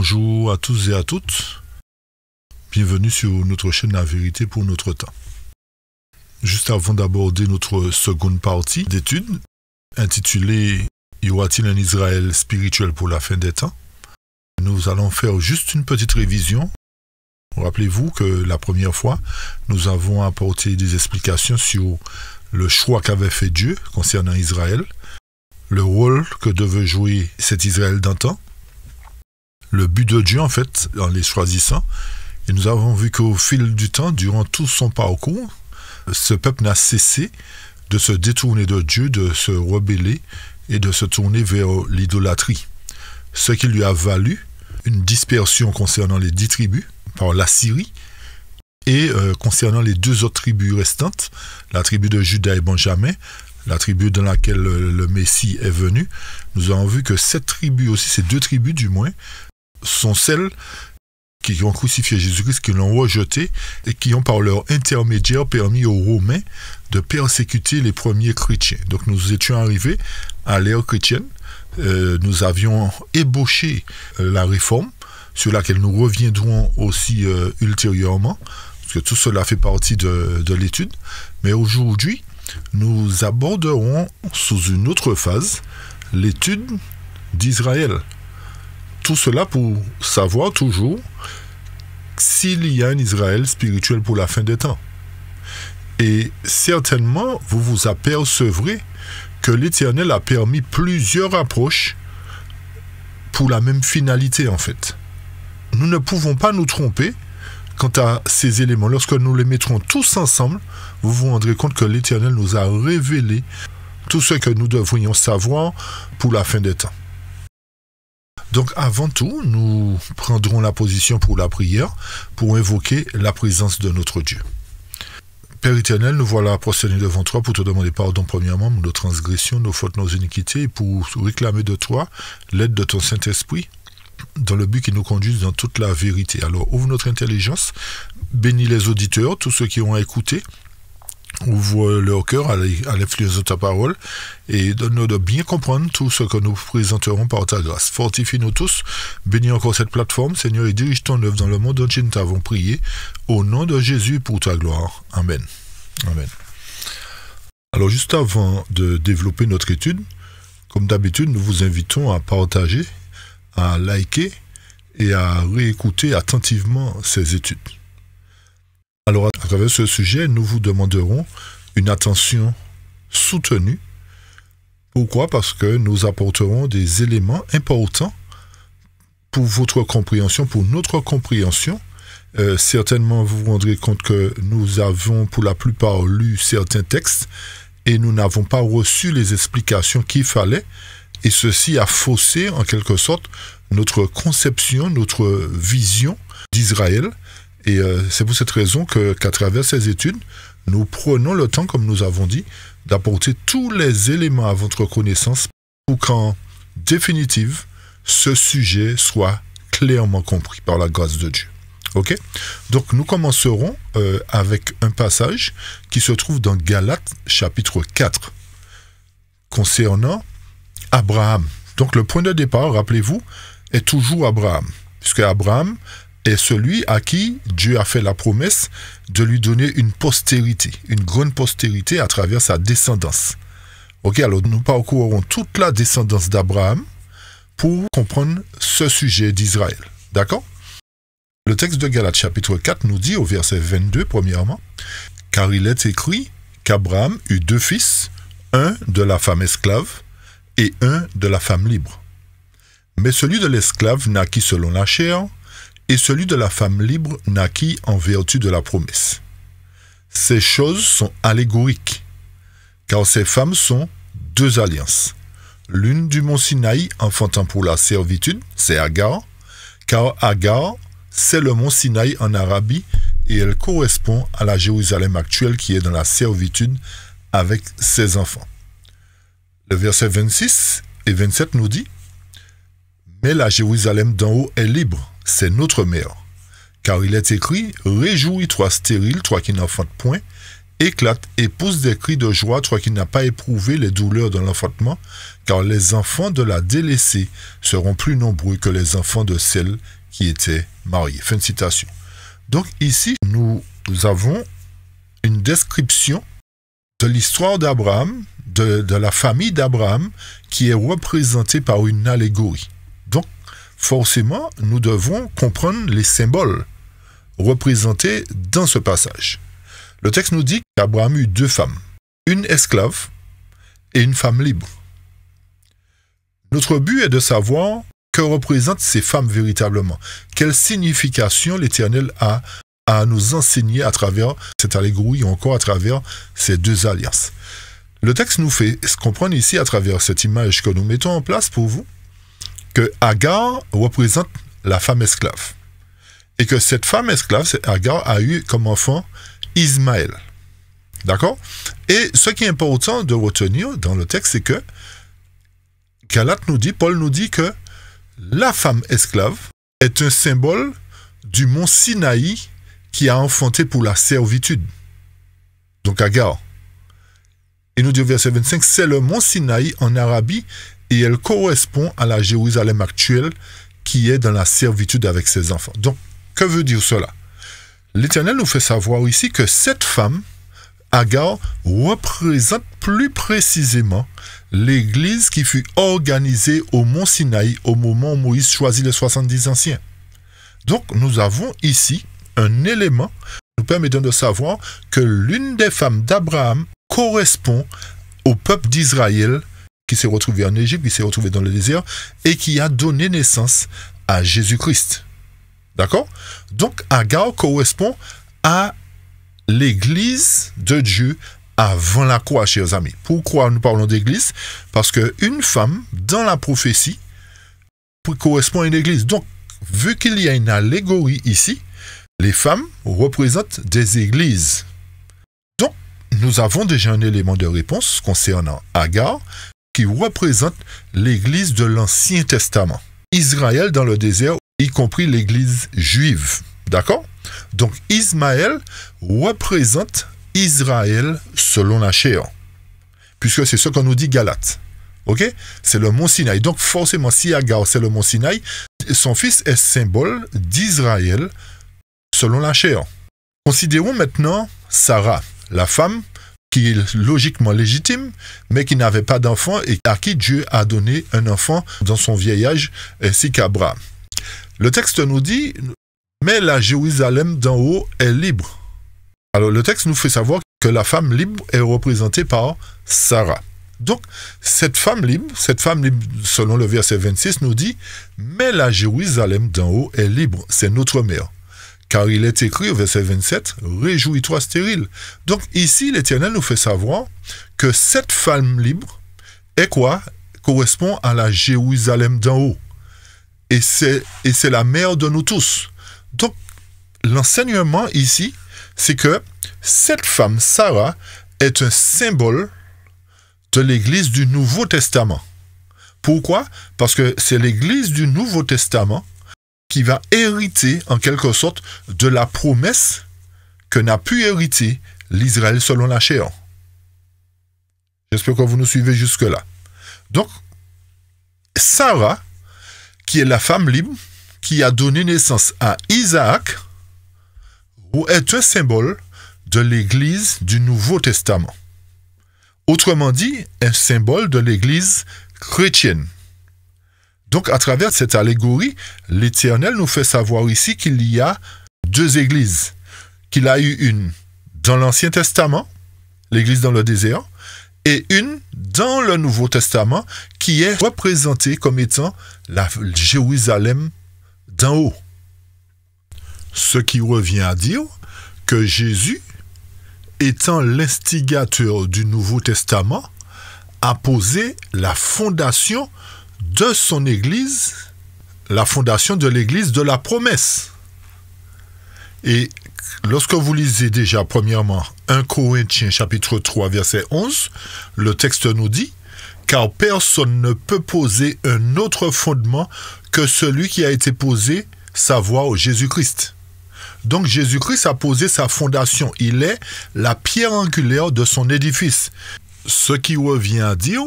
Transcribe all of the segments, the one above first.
Bonjour à tous et à toutes. Bienvenue sur notre chaîne La Vérité pour notre temps. Juste avant d'aborder notre seconde partie d'étude, intitulée « Y aura-t-il un Israël spirituel pour la fin des temps ?» Nous allons faire juste une petite révision. Rappelez-vous que la première fois, nous avons apporté des explications sur le choix qu'avait fait Dieu concernant Israël, le rôle que devait jouer cet Israël d'antan, le but de Dieu en fait en les choisissant. Et nous avons vu qu'au fil du temps, durant tout son parcours, ce peuple n'a cessé de se détourner de Dieu, de se rebeller et de se tourner vers l'idolâtrie. Ce qui lui a valu une dispersion concernant les 10 tribus par l'Assyrie et concernant les 2 autres tribus restantes, la tribu de Juda et Benjamin, la tribu dans laquelle le Messie est venu. Nous avons vu que cette tribu aussi, ces 2 tribus du moins, sont celles qui ont crucifié Jésus-Christ, qui l'ont rejeté et qui ont par leur intermédiaire permis aux Romains de persécuter les premiers chrétiens. Donc nous étions arrivés à l'ère chrétienne, nous avions ébauché la réforme, sur laquelle nous reviendrons aussi ultérieurement, parce que tout cela fait partie de l'étude. Mais aujourd'hui, nous aborderons sous une autre phase l'étude d'Israël. Tout cela pour savoir toujours s'il y a un Israël spirituel pour la fin des temps. Et certainement, vous vous apercevrez que l'Éternel a permis plusieurs approches pour la même finalité en fait. Nous ne pouvons pas nous tromper quant à ces éléments. Lorsque nous les mettrons tous ensemble, vous vous rendrez compte que l'Éternel nous a révélé tout ce que nous devrions savoir pour la fin des temps. Donc avant tout, nous prendrons la position pour la prière, pour invoquer la présence de notre Dieu. Père éternel, nous voilà prosternés devant toi pour te demander pardon premièrement de nos transgressions, nos fautes, nos iniquités, et pour réclamer de toi l'aide de ton Saint-Esprit, dans le but qui nous conduise dans toute la vérité. Alors ouvre notre intelligence, bénis les auditeurs, tous ceux qui ont écouté, ouvre leur cœur à l'influence de ta parole et donne-nous de bien comprendre tout ce que nous présenterons par ta grâce. Fortifie-nous tous, bénis encore cette plateforme, Seigneur, et dirige ton œuvre dans le monde entier. Nous t'avons prié au nom de Jésus pour ta gloire. Amen. Amen. Alors juste avant de développer notre étude, comme d'habitude, nous vous invitons à partager, à liker et à réécouter attentivement ces études. Alors, à travers ce sujet, nous vous demanderons une attention soutenue. Pourquoi? Parce que nous apporterons des éléments importants pour votre compréhension, pour notre compréhension. Certainement, vous vous rendrez compte que nous avons pour la plupart lu certains textes et nous n'avons pas reçu les explications qu'il fallait. Et ceci a faussé, en quelque sorte, notre conception, notre vision d'Israël. Et c'est pour cette raison qu'à travers ces études, nous prenons le temps, comme nous avons dit, d'apporter tous les éléments à votre connaissance pour qu'en définitive, ce sujet soit clairement compris par la grâce de Dieu. Ok? Donc nous commencerons avec un passage qui se trouve dans Galates chapitre 4 concernant Abraham. Donc le point de départ, rappelez-vous, est toujours Abraham, puisque Abraham est celui à qui Dieu a fait la promesse de lui donner une postérité, une grande postérité à travers sa descendance. Ok, alors nous parcourrons toute la descendance d'Abraham pour comprendre ce sujet d'Israël. D'accord? Le texte de Galates chapitre 4 nous dit au verset 22, premièrement, « Car il est écrit qu'Abraham eut 2 fils, un de la femme esclave et un de la femme libre. Mais celui de l'esclave naquit selon la chair, et celui de la femme libre naquit en vertu de la promesse. Ces choses sont allégoriques, car ces femmes sont 2 alliances. L'une du mont Sinaï enfantant pour la servitude, c'est Agar, car Agar, c'est le mont Sinaï en Arabie, et elle correspond à la Jérusalem actuelle qui est dans la servitude avec ses enfants. Le verset 26 et 27 nous dit « Mais la Jérusalem d'en haut est libre, c'est notre mère. Car il est écrit, réjouis-toi stérile, toi qui n'enfantes point, éclate et pousse des cris de joie, toi qui n'as pas éprouvé les douleurs de l'enfantement, car les enfants de la délaissée seront plus nombreux que les enfants de celle qui étaient mariée. Fin de citation. Donc ici, nous avons une description de l'histoire d'Abraham, de la famille d'Abraham, qui est représentée par une allégorie. Donc, forcément, nous devons comprendre les symboles représentés dans ce passage. Le texte nous dit qu'Abraham eut 2 femmes, une esclave et une femme libre. Notre but est de savoir que représentent ces femmes véritablement, quelle signification l'Éternel a à nous enseigner à travers cette allégorie ou encore à travers ces 2 alliances. Le texte nous fait comprendre ici, à travers cette image que nous mettons en place pour vous, que Agar représente la femme esclave. Et que cette femme esclave, Agar, a eu comme enfant Ismaël. D'accord? Et ce qui est important de retenir dans le texte, c'est que Paul nous dit que la femme esclave est un symbole du mont Sinaï qui a enfanté pour la servitude. Donc Agar. Il nous dit au verset 25, c'est le mont Sinaï en Arabie et elle correspond à la Jérusalem actuelle qui est dans la servitude avec ses enfants. Donc, que veut dire cela? L'Éternel nous fait savoir ici que cette femme, Agar, représente plus précisément l'église qui fut organisée au mont Sinaï au moment où Moïse choisit les 70 anciens. Donc, nous avons ici un élément nous permettant de savoir que l'une des femmes d'Abraham correspond au peuple d'Israël qui s'est retrouvé en Égypte, qui s'est retrouvé dans le désert et qui a donné naissance à Jésus-Christ. D'accord? Donc, Agar correspond à l'église de Dieu avant la croix, chers amis. Pourquoi nous parlons d'église? Parce qu'une femme, dans la prophétie, correspond à une église. Donc, vu qu'il y a une allégorie ici, les femmes représentent des églises. Donc, nous avons déjà un élément de réponse concernant Agar, qui représente l'église de l'Ancien Testament. Israël dans le désert, y compris l'église juive. D'accord? Donc, Ismaël représente Israël selon la chair. Puisque c'est ce qu'on nous dit Galates. Ok? C'est le mont Sinaï. Donc, forcément, si Agar, c'est le mont Sinaï, son fils est symbole d'Israël selon la chair. Considérons maintenant Sarah, la femme qui est logiquement légitime, mais qui n'avait pas d'enfant et à qui Dieu a donné un enfant dans son vieil âge, ainsi qu'Abraham. Le texte nous dit, mais la Jérusalem d'en haut est libre. Alors le texte nous fait savoir que la femme libre est représentée par Sarah. Donc, cette femme libre, selon le verset 26, nous dit, mais la Jérusalem d'en haut est libre, c'est notre mère. Car il est écrit au verset 27, « Réjouis-toi stérile ». Donc ici, l'Éternel nous fait savoir que cette femme libre est quoi? Correspond à la Jérusalem d'en haut. Et c'est la mère de nous tous. Donc, l'enseignement ici, c'est que cette femme, Sarah, est un symbole de l'Église du Nouveau Testament. Pourquoi? Parce que c'est l'Église du Nouveau Testament qui va hériter, en quelque sorte, de la promesse que n'a pu hériter l'Israël selon la chair. J'espère que vous nous suivez jusque-là. Donc, Sarah, qui est la femme libre, qui a donné naissance à Isaac, est un symbole de l'Église du Nouveau Testament. Autrement dit, un symbole de l'Église chrétienne. Donc, à travers cette allégorie, l'Éternel nous fait savoir ici qu'il y a 2 églises. Qu'il a eu une dans l'Ancien Testament, l'église dans le désert, et une dans le Nouveau Testament qui est représentée comme étant la Jérusalem d'en haut. Ce qui revient à dire que Jésus, étant l'instigateur du Nouveau Testament, a posé la fondation de son Église, la fondation de l'Église de la promesse. Et lorsque vous lisez déjà, premièrement, 1 Corinthiens chapitre 3, verset 11, le texte nous dit « Car personne ne peut poser un autre fondement que celui qui a été posé, savoir Jésus-Christ. » Donc Jésus-Christ a posé sa fondation. Il est la pierre angulaire de son édifice. Ce qui revient à dire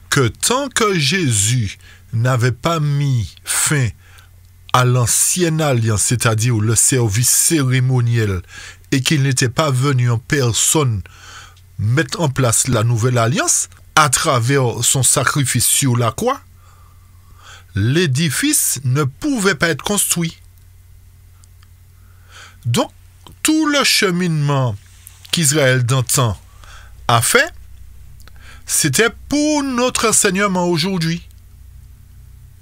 que tant que Jésus n'avait pas mis fin à l'ancienne alliance, c'est-à-dire le service cérémoniel, et qu'il n'était pas venu en personne mettre en place la nouvelle alliance, à travers son sacrifice sur la croix, l'édifice ne pouvait pas être construit. Donc, tout le cheminement qu'Israël d'antan a fait, c'était pour notre enseignement aujourd'hui.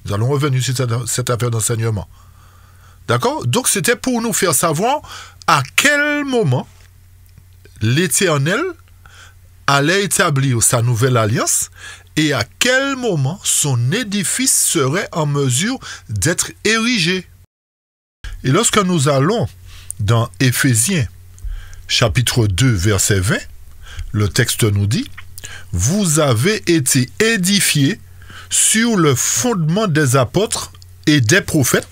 Nous allons revenir sur cette affaire d'enseignement. D'accord? Donc, c'était pour nous faire savoir à quel moment l'Éternel allait établir sa nouvelle alliance et à quel moment son édifice serait en mesure d'être érigé. Et lorsque nous allons dans Éphésiens, chapitre 2, verset 20, le texte nous dit « Vous avez été édifiés sur le fondement des apôtres et des prophètes. »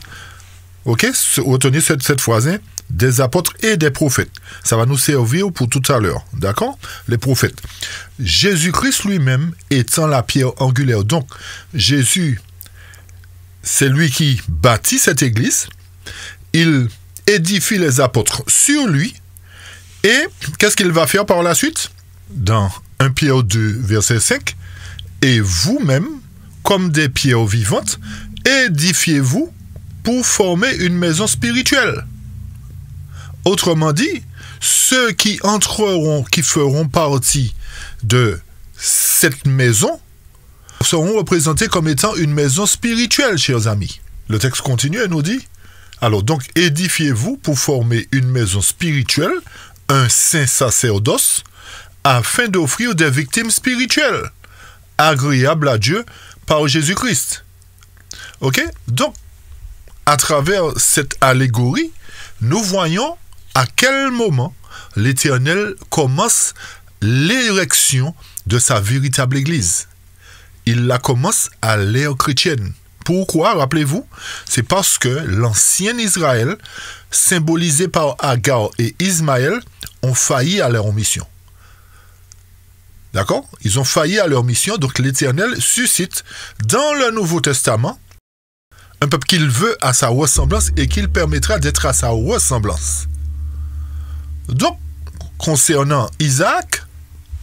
Ok, retenez cette phrase, hein? Des apôtres et des prophètes. Ça va nous servir pour tout à l'heure, d'accord? Les prophètes. Jésus-Christ lui-même étant la pierre angulaire. Donc, Jésus, c'est lui qui bâtit cette église. Il édifie les apôtres sur lui. Et qu'est-ce qu'il va faire par la suite? Dans 1 Pierre 2, verset 5. Et vous-même, comme des pierres vivantes, édifiez-vous pour former une maison spirituelle. Autrement dit, ceux qui entreront, qui feront partie de cette maison, seront représentés comme étant une maison spirituelle, chers amis. Le texte continue et nous dit, alors donc édifiez-vous pour former une maison spirituelle, un saint sacerdoce, afin d'offrir des victimes spirituelles, agréables à Dieu par Jésus-Christ. Ok? Donc, à travers cette allégorie, nous voyons à quel moment l'Éternel commence l'érection de sa véritable Église. Il la commence à l'ère chrétienne. Pourquoi, rappelez-vous? C'est parce que l'ancien Israël, symbolisé par Agar et Ismaël, ont failli à leur mission. D'accord? Ils ont failli à leur mission, donc l'Éternel suscite dans le Nouveau Testament un peuple qu'il veut à sa ressemblance et qu'il permettra d'être à sa ressemblance. Donc, concernant Isaac,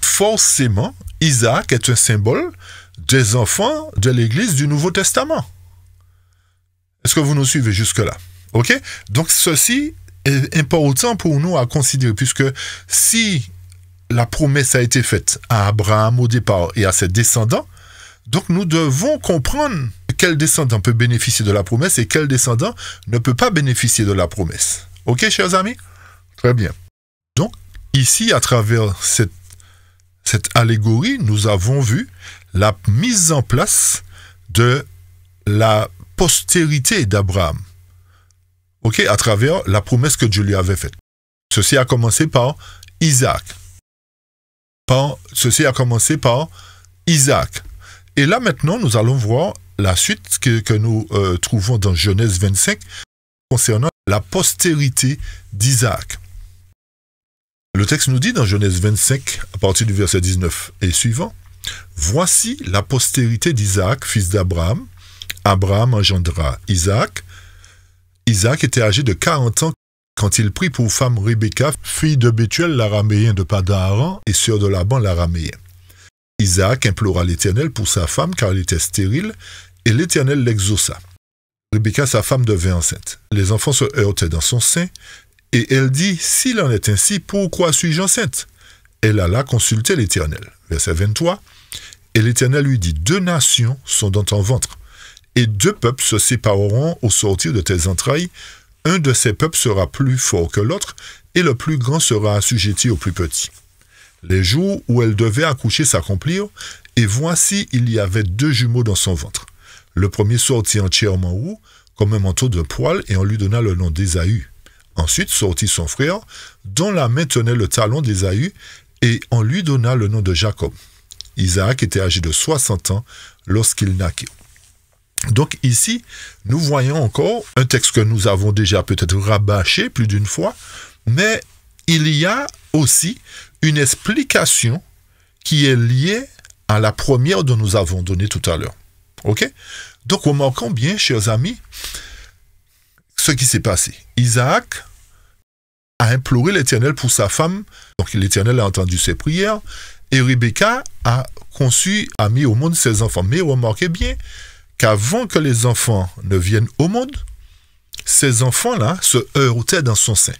forcément, Isaac est un symbole des enfants de l'Église du Nouveau Testament. Est-ce que vous nous suivez jusque-là? Ok? Donc, ceci est important pour nous à considérer, puisque si la promesse a été faite à Abraham au départ et à ses descendants, donc nous devons comprendre quel descendant peut bénéficier de la promesse et quel descendant ne peut pas bénéficier de la promesse. Ok, chers amis? Très bien. Donc, ici, à travers cette allégorie, nous avons vu la mise en place de la postérité d'Abraham. Ok, à travers la promesse que Dieu lui avait faite. Ceci a commencé par Isaac. Ceci a commencé par Isaac. Et là, maintenant, nous allons voir la suite que nous trouvons dans Genèse 25 concernant la postérité d'Isaac. Le texte nous dit dans Genèse 25, à partir du verset 19 et suivant, « Voici la postérité d'Isaac, fils d'Abraham. Abraham engendra Isaac. Isaac était âgé de 40 ans quand il prit pour femme Rebecca, fille de Bethuel l'araméen de Padan-Aram et sœur de Laban l'araméen. Isaac implora l'Éternel pour sa femme car elle était stérile, et l'Éternel l'exauça. Rebecca, sa femme, devint enceinte. Les enfants se heurtaient dans son sein, et elle dit, « S'il en est ainsi, pourquoi suis-je enceinte ?» Elle alla consulter l'Éternel. Verset 23. Et l'Éternel lui dit, « 2 nations sont dans ton ventre, et 2 peuples se sépareront au sortir de tes entrailles. Un de ces peuples sera plus fort que l'autre, et le plus grand sera assujetti au plus petit. » Les jours où elle devait accoucher s'accomplirent, et voici, il y avait 2 jumeaux dans son ventre. Le premier sortit entièrement roux, comme un manteau de poil, et on lui donna le nom d'Ésaü. Ensuite sortit son frère, dont la main tenait le talon d'Ésaü, et on lui donna le nom de Jacob. Isaac était âgé de 60 ans lorsqu'il naquit. Donc ici, nous voyons encore un texte que nous avons déjà peut-être rabâché plus d'une fois, mais il y a aussi une explication qui est liée à la première dont nous avons donné tout à l'heure. OK? Donc, remarquons bien, chers amis, ce qui s'est passé. Isaac a imploré l'Éternel pour sa femme, donc l'Éternel a entendu ses prières, et Rebecca a conçu, a mis au monde ses enfants. Mais remarquez bien qu'avant que les enfants ne viennent au monde, ces enfants-là se heurtaient dans son sein.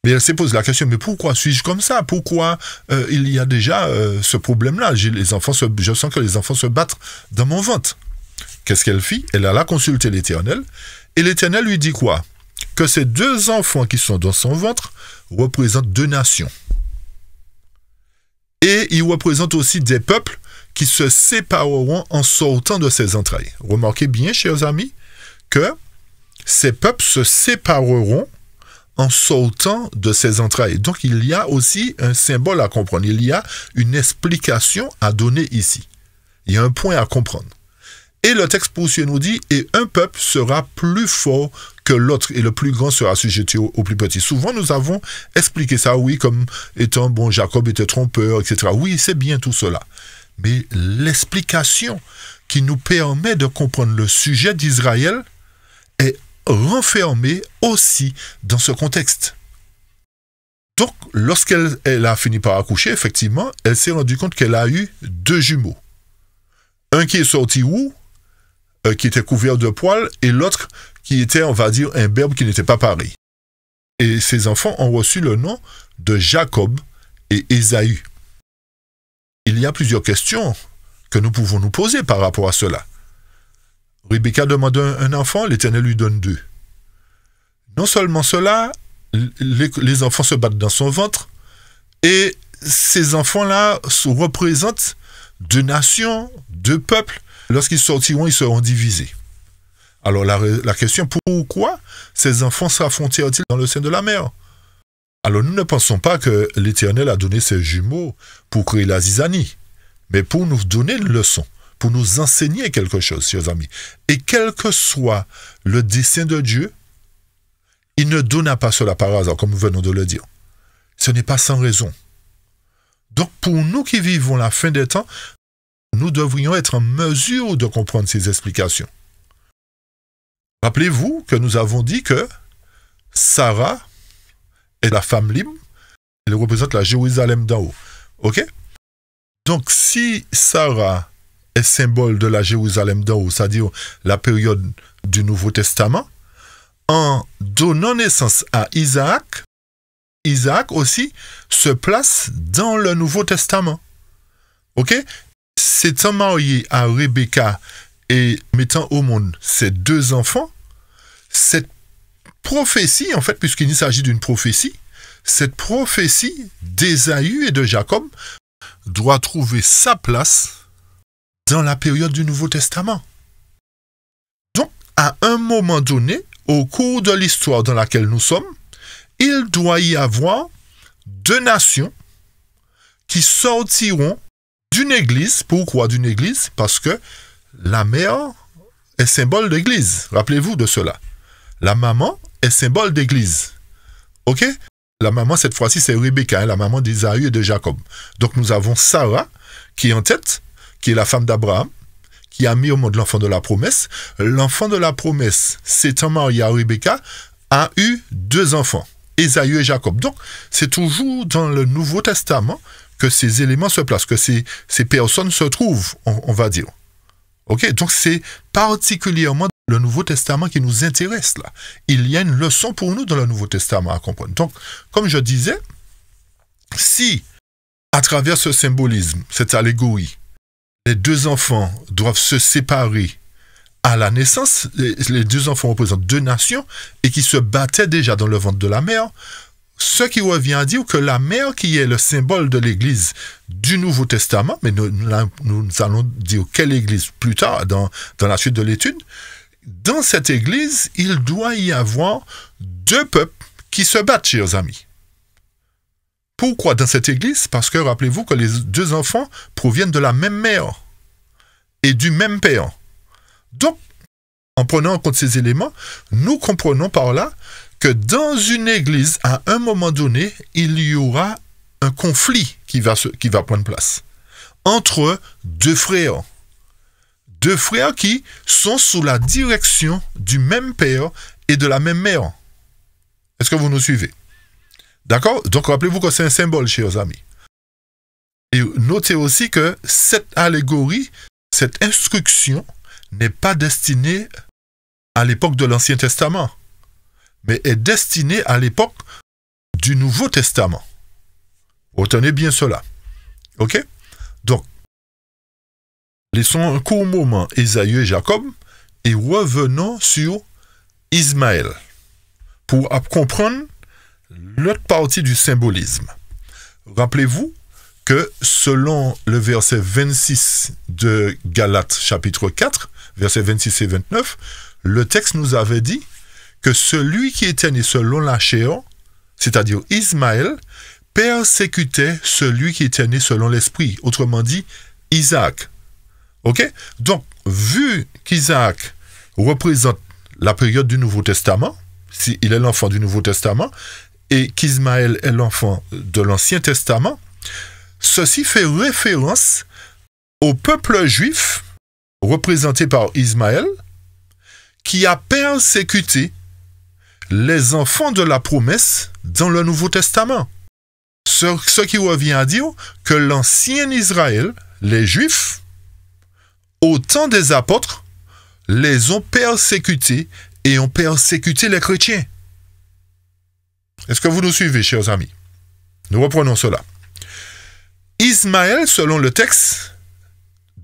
Mais elle s'est posé la question, mais pourquoi suis-je comme ça? Pourquoi il y a déjà ce problème-là? Je sens que les enfants se battent dans mon ventre. Qu'est-ce qu'elle fit? Elle alla consulter l'Éternel, et l'Éternel lui dit quoi? Que ces deux enfants qui sont dans son ventre représentent deux nations. Et ils représentent aussi des peuples qui se sépareront en sortant de ses entrailles. Remarquez bien, chers amis, que ces peuples se sépareront en sortant de ses entrailles. Donc, il y a aussi un symbole à comprendre. Il y a une explication à donner ici. Il y a un point à comprendre. Et le texte poursuit nous dit, « Et un peuple sera plus fort que l'autre, et le plus grand sera assujetti au plus petit. » Souvent, nous avons expliqué ça, oui, comme étant, bon, Jacob était trompeur, etc. Oui, c'est bien tout cela. Mais l'explication qui nous permet de comprendre le sujet d'Israël est renfermée aussi dans ce contexte. Donc, lorsqu'elle a fini par accoucher, effectivement, elle s'est rendue compte qu'elle a eu deux jumeaux. Un qui est sorti où? Qui était couvert de poils, et l'autre qui était, on va dire, un berbe qui n'était pas pareil. Et ces enfants ont reçu le nom de Jacob et Ésaü. Il y a plusieurs questions que nous pouvons nous poser par rapport à cela. Rebecca demande un enfant, l'Éternel lui donne deux. Non seulement cela, les enfants se battent dans son ventre, et ces enfants-là représentent deux nations, deux peuples. Lorsqu'ils sortiront, ils seront divisés. Alors la question, pourquoi ces enfants s'affrontèrent-ils dans le sein de la mer? Alors nous ne pensons pas que l'Éternel a donné ces jumeaux pour créer la zizanie, mais pour nous donner une leçon, pour nous enseigner quelque chose, chers amis. Et quel que soit le dessein de Dieu, il ne donna pas cela par hasard, comme nous venons de le dire. Ce n'est pas sans raison. Donc pour nous qui vivons la fin des temps, nous devrions être en mesure de comprendre ces explications. Rappelez-vous que nous avons dit que Sarah est la femme libre, elle représente la Jérusalem d'en haut. OK? Donc si Sarah est symbole de la Jérusalem d'en haut, c'est-à-dire la période du Nouveau Testament, en donnant naissance à Isaac, Isaac aussi se place dans le Nouveau Testament. OK? S'étant marié à Rebecca et mettant au monde ses deux enfants, cette prophétie, en fait, puisqu'il s'agit d'une prophétie, cette prophétie d'Ésaü et de Jacob doit trouver sa place dans la période du Nouveau Testament. Donc, à un moment donné, au cours de l'histoire dans laquelle nous sommes, il doit y avoir deux nations qui sortiront d'une église. Pourquoi d'une église? Parce que la mère est symbole d'église. Rappelez-vous de cela. La maman est symbole d'église. OK? La maman, cette fois-ci, c'est Rebecca, la maman d'Ésaü et de Jacob. Donc nous avons Sarah, qui est en tête, qui est la femme d'Abraham, qui a mis au monde l'enfant de la promesse. L'enfant de la promesse, s'étant marié à Rebecca, a eu deux enfants, Ésaü et Jacob. Donc, c'est toujours dans le Nouveau Testament que ces éléments se placent, que ces personnes se trouvent, on va dire. OK? Donc, c'est particulièrement le Nouveau Testament qui nous intéresse là. Il y a une leçon pour nous dans le Nouveau Testament à comprendre. Donc, comme je disais, si, à travers ce symbolisme, cette allégorie, les deux enfants doivent se séparer à la naissance, les deux enfants représentent deux nations et qui se battaient déjà dans le ventre de la mère, ce qui revient à dire que la mère, qui est le symbole de l'Église du Nouveau Testament, mais nous allons dire quelle Église plus tard dans la suite de l'étude, dans cette Église, il doit y avoir deux peuples qui se battent, chers amis. Pourquoi dans cette Église? Parce que rappelez-vous que les deux enfants proviennent de la même mère et du même père. Donc, en prenant en compte ces éléments, nous comprenons par là que dans une église, à un moment donné, il y aura un conflit qui va prendre place entre deux frères. Deux frères qui sont sous la direction du même père et de la même mère. Est-ce que vous nous suivez? D'accord? Donc, rappelez-vous que c'est un symbole, chers amis. Et notez aussi que cette allégorie, cette instruction, n'est pas destinée à l'époque de l'Ancien Testament, mais est destinée à l'époque du Nouveau Testament. Retenez bien cela. OK? Donc, laissons un court moment Ésaü et Jacob et revenons sur Ismaël pour comprendre l'autre partie du symbolisme. Rappelez-vous que selon le verset 26 de Galates chapitre 4, versets 26 et 29, le texte nous avait dit que celui qui était né selon la chair, c'est-à-dire Ismaël, persécutait celui qui était né selon l'esprit, autrement dit Isaac. Ok? Donc, vu qu'Isaac représente la période du Nouveau Testament, s'il est l'enfant du Nouveau Testament, et qu'Ismaël est l'enfant de l'Ancien Testament, ceci fait référence au peuple juif, représenté par Ismaël, qui a persécuté les enfants de la promesse dans le Nouveau Testament. Ce qui revient à dire que l'ancien Israël, les Juifs, au temps des apôtres, les ont persécutés et ont persécuté les chrétiens. Est-ce que vous nous suivez, chers amis? Nous reprenons cela. Ismaël, selon le texte,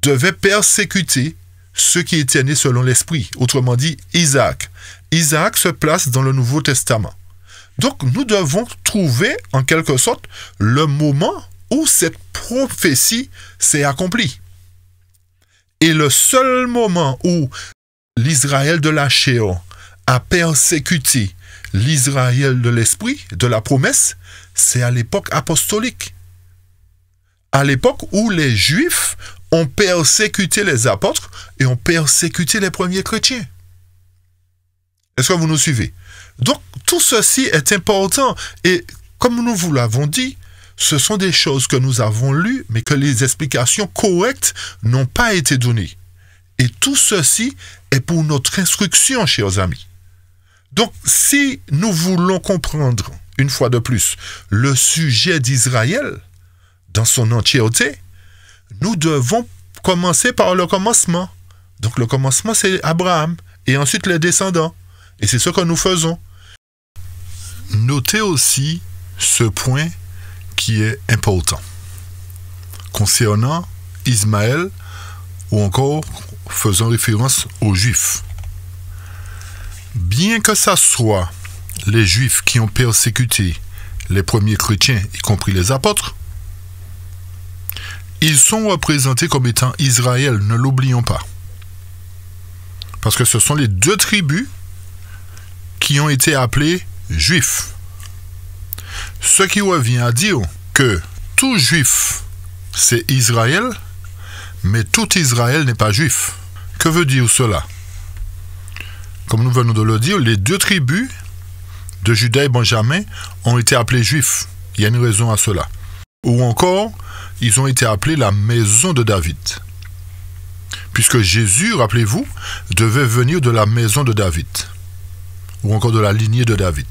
devait persécuter ceux qui étaient nés selon l'esprit, autrement dit Isaac. Isaac se place dans le Nouveau Testament. Donc, nous devons trouver, en quelque sorte, le moment où cette prophétie s'est accomplie. Et le seul moment où l'Israël de la chair a persécuté l'Israël de l'esprit, de la promesse, c'est à l'époque apostolique. À l'époque où les Juifs ont persécuté les apôtres et ont persécuté les premiers chrétiens. Est-ce que vous nous suivez? Donc, tout ceci est important. Et comme nous vous l'avons dit, ce sont des choses que nous avons lues, mais que les explications correctes n'ont pas été données. Et tout ceci est pour notre instruction, chers amis. Donc, si nous voulons comprendre, une fois de plus, le sujet d'Israël, dans son entièreté, nous devons commencer par le commencement. Donc, le commencement, c'est Abraham, et ensuite les descendants. Et c'est ce que nous faisons. Notez aussi ce point qui est important concernant Ismaël ou encore faisant référence aux Juifs. Bien que ce soit les Juifs qui ont persécuté les premiers chrétiens, y compris les apôtres, ils sont représentés comme étant Israël, ne l'oublions pas. Parce que ce sont les deux tribus qui ont été appelés Juifs. Ce qui revient à dire que tout Juif, c'est Israël, mais tout Israël n'est pas Juif. Que veut dire cela? Comme nous venons de le dire, les deux tribus de Juda et Benjamin ont été appelés Juifs. Il y a une raison à cela. Ou encore, ils ont été appelés la maison de David. Puisque Jésus, rappelez-vous, devait venir de la maison de David. Ou encore de la lignée de David.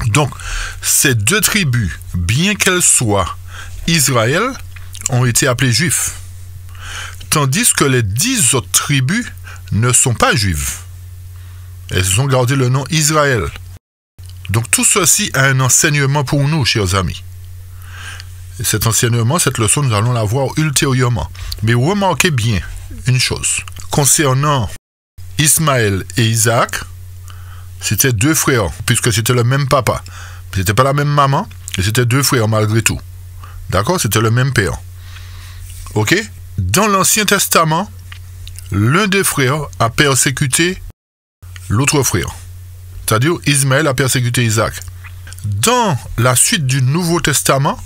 Donc, ces deux tribus, bien qu'elles soient Israël, ont été appelées Juifs. Tandis que les 10 autres tribus ne sont pas juives. Elles ont gardé le nom Israël. Donc tout ceci a un enseignement pour nous, chers amis. Et cet enseignement, cette leçon, nous allons la voir ultérieurement. Mais remarquez bien une chose. Concernant Ismaël et Isaac, c'était deux frères, puisque c'était le même papa. C'était pas la même maman, mais c'était deux frères malgré tout. D'accord? C'était le même père. Ok? Dans l'Ancien Testament, l'un des frères a persécuté l'autre frère. C'est-à-dire, Ismaël a persécuté Isaac. Dans la suite du Nouveau Testament,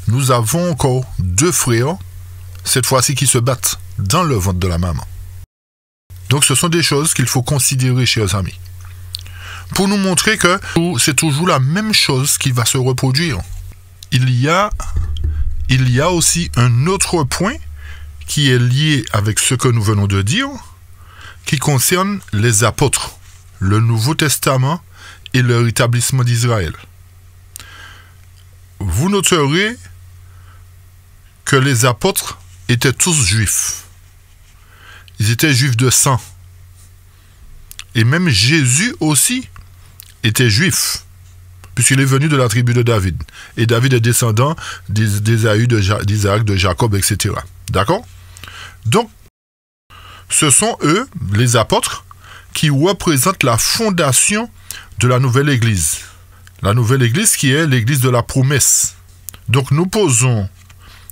nous avons encore deux frères, cette fois-ci qui se battent dans le ventre de la maman. Donc ce sont des choses qu'il faut considérer, chers amis, pour nous montrer que c'est toujours la même chose qui va se reproduire. Il y a aussi un autre point qui est lié avec ce que nous venons de dire, qui concerne les apôtres, le Nouveau Testament et le rétablissement d'Israël. Vous noterez que les apôtres étaient tous juifs. Ils étaient juifs de sang. Et même Jésus aussi était juif, puisqu'il est venu de la tribu de David. Et David est descendant d'Ésaü, d'Isaac, de Jacob, etc. D'accord? Donc, ce sont eux, les apôtres, qui représentent la fondation de la nouvelle Église. La nouvelle Église qui est l'Église de la promesse. Donc, nous posons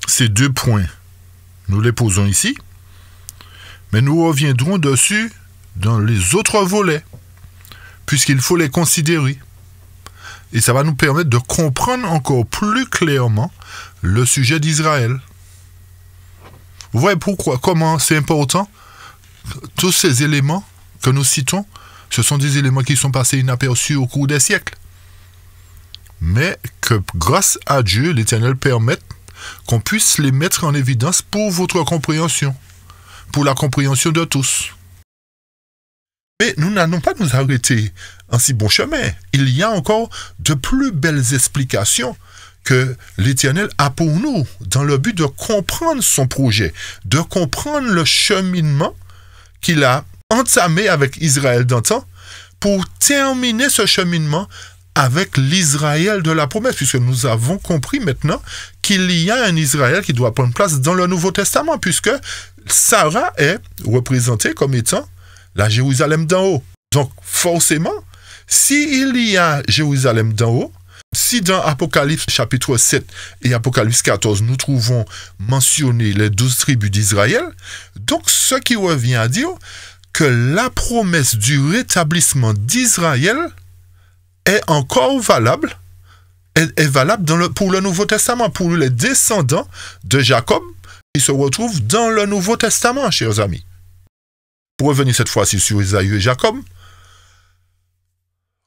ces deux points. Nous les posons ici. Mais nous reviendrons dessus dans les autres volets, puisqu'il faut les considérer. Et ça va nous permettre de comprendre encore plus clairement le sujet d'Israël. Vous voyez pourquoi, comment c'est important? Tous ces éléments que nous citons, ce sont des éléments qui sont passés inaperçus au cours des siècles. Mais que grâce à Dieu, l'Éternel permette qu'on puisse les mettre en évidence pour votre compréhension, pour la compréhension de tous. Mais nous n'allons pas nous arrêter en si bon chemin. Il y a encore de plus belles explications que l'Éternel a pour nous, dans le but de comprendre son projet, de comprendre le cheminement qu'il a entamé avec Israël d'antan, pour terminer ce cheminement avec l'Israël de la promesse, puisque nous avons compris maintenant qu'il y a un Israël qui doit prendre place dans le Nouveau Testament, puisque Sarah est représentée comme étant la Jérusalem d'en haut. Donc, forcément, s'il y a Jérusalem d'en haut, si dans Apocalypse chapitre 7 et Apocalypse 14, nous trouvons mentionné les 12 tribus d'Israël, donc ce qui revient à dire que la promesse du rétablissement d'Israël est encore valable, est valable pour le Nouveau Testament, pour les descendants de Jacob qui se retrouvent dans le Nouveau Testament, chers amis. Pour revenir cette fois-ci sur Isaïe et Jacob,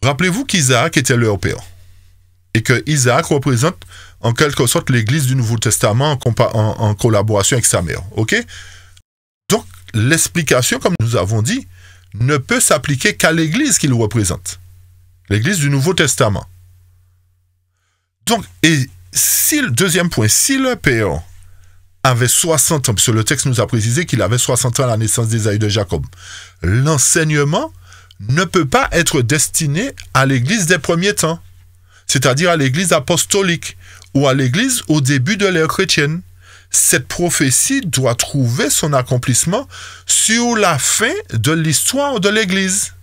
rappelez-vous qu'Isaac était leur père et que Isaac représente en quelque sorte l'Église du Nouveau Testament en collaboration avec sa mère. Ok? Donc, l'explication, comme nous avons dit, ne peut s'appliquer qu'à l'Église qu'il représente. L'Église du Nouveau Testament. Donc, et si, deuxième point, si le père avait 60 ans, puisque le texte nous a précisé qu'il avait 60 ans à la naissance d'Ésaü de Jacob, l'enseignement ne peut pas être destiné à l'Église des premiers temps, c'est-à-dire à l'Église apostolique ou à l'Église au début de l'ère chrétienne. Cette prophétie doit trouver son accomplissement sur la fin de l'histoire de l'Église.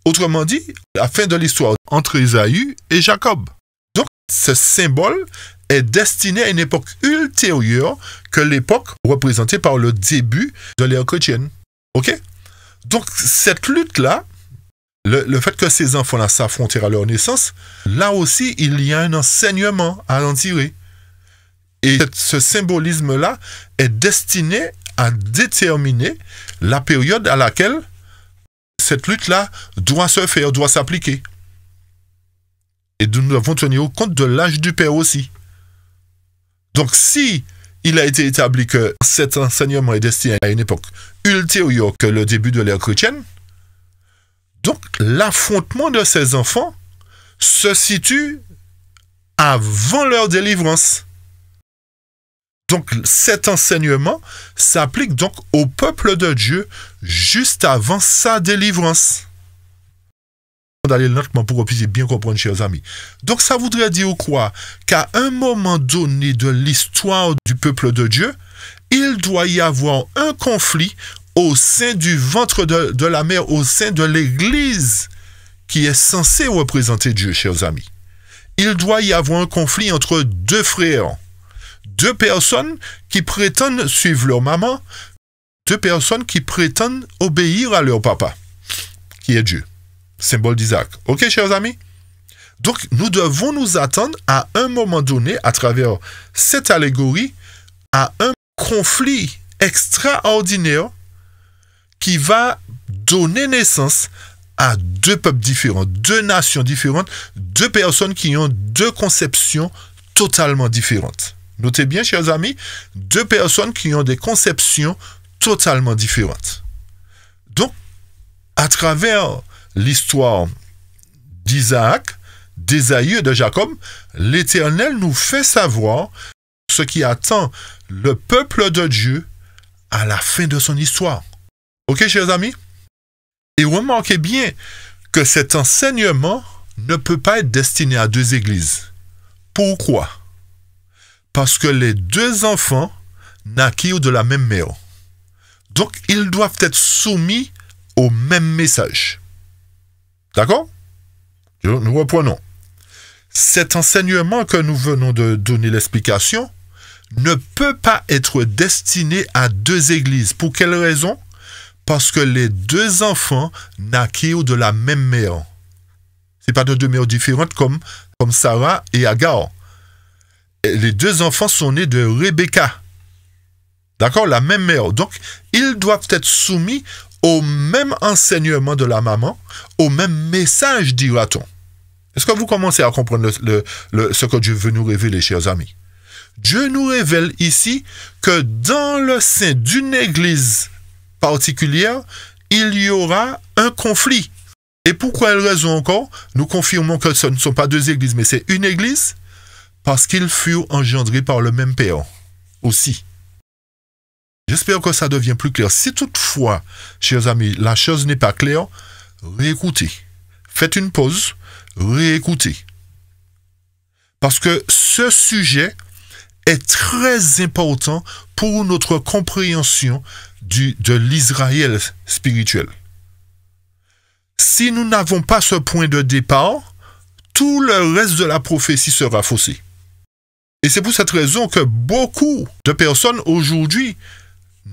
Autrement dit, la fin de l'histoire entre Ésaü et Jacob. Donc, ce symbole est destiné à une époque ultérieure que l'époque représentée par le début de l'ère chrétienne. Ok? Donc, cette lutte-là, le fait que ces enfants-là s'affrontèrent à leur naissance, là aussi, il y a un enseignement à en tirer. Et ce symbolisme-là est destiné à déterminer la période à laquelle cette lutte-là doit se faire, doit s'appliquer. Et nous devons tenir compte de l'âge du père aussi. Donc, si il a été établi que cet enseignement est destiné à une époque ultérieure que le début de l'ère chrétienne, donc l'affrontement de ces enfants se situe avant leur délivrance. Donc, cet enseignement s'applique donc au peuple de Dieu juste avant sa délivrance. D'aller lentement pour que vous puissiez bien comprendre, chers amis. Donc, ça voudrait dire quoi? Qu'à un moment donné de l'histoire du peuple de Dieu, il doit y avoir un conflit au sein du ventre de la mère, au sein de l'Église qui est censée représenter Dieu, chers amis. Il doit y avoir un conflit entre deux frères. Deux personnes qui prétendent suivre leur maman, deux personnes qui prétendent obéir à leur papa, qui est Dieu, symbole d'Isaac. Ok, chers amis? Donc, nous devons nous attendre à un moment donné, à travers cette allégorie, à un conflit extraordinaire qui va donner naissance à deux peuples différents, deux nations différentes, deux personnes qui ont deux conceptions totalement différentes. Notez bien, chers amis, deux personnes qui ont des conceptions totalement différentes. Donc, à travers l'histoire d'Isaac, d'Ésaü et de Jacob, l'Éternel nous fait savoir ce qui attend le peuple de Dieu à la fin de son histoire. Ok, chers amis? Et remarquez bien que cet enseignement ne peut pas être destiné à deux églises. Pourquoi? Parce que les deux enfants naquirent de la même mère. Donc, ils doivent être soumis au même message. D'accord? Nous reprenons. Cet enseignement que nous venons de donner l'explication ne peut pas être destiné à deux églises. Pour quelle raison? Parce que les deux enfants naquirent de la même mère. Ce n'est pas de deux mères différentes comme Sarah et Agar. Les deux enfants sont nés de Rebecca. D'accord? La même mère. Donc, ils doivent être soumis au même enseignement de la maman, au même message, dira-t-on. Est-ce que vous commencez à comprendre ce que Dieu veut nous révéler, chers amis? Dieu nous révèle ici que dans le sein d'une église particulière, il y aura un conflit. Et pour quelle raison encore? Nous confirmons que ce ne sont pas deux églises, mais c'est une église, parce qu'ils furent engendrés par le même Père aussi. J'espère que ça devient plus clair. Si toutefois, chers amis, la chose n'est pas claire, réécoutez. Faites une pause, réécoutez. Parce que ce sujet est très important pour notre compréhension de l'Israël spirituel. Si nous n'avons pas ce point de départ, tout le reste de la prophétie sera faussé. Et c'est pour cette raison que beaucoup de personnes aujourd'hui,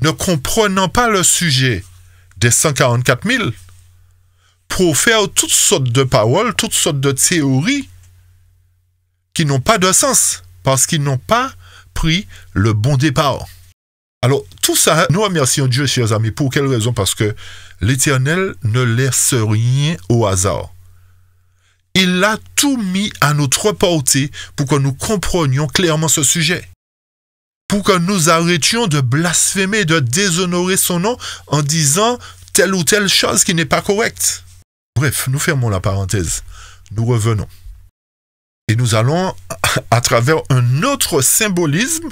ne comprenant pas le sujet des 144 000, profèrent toutes sortes de paroles, toutes sortes de théories qui n'ont pas de sens, parce qu'ils n'ont pas pris le bon départ. Alors, tout ça, nous remercions Dieu, chers amis. Pour quelle raison? Parce que l'Éternel ne laisse rien au hasard. Il a tout mis à notre portée pour que nous comprenions clairement ce sujet. Pour que nous arrêtions de blasphémer, de déshonorer son nom en disant telle ou telle chose qui n'est pas correcte. Bref, nous fermons la parenthèse. Nous revenons. Et nous allons, à travers un autre symbolisme,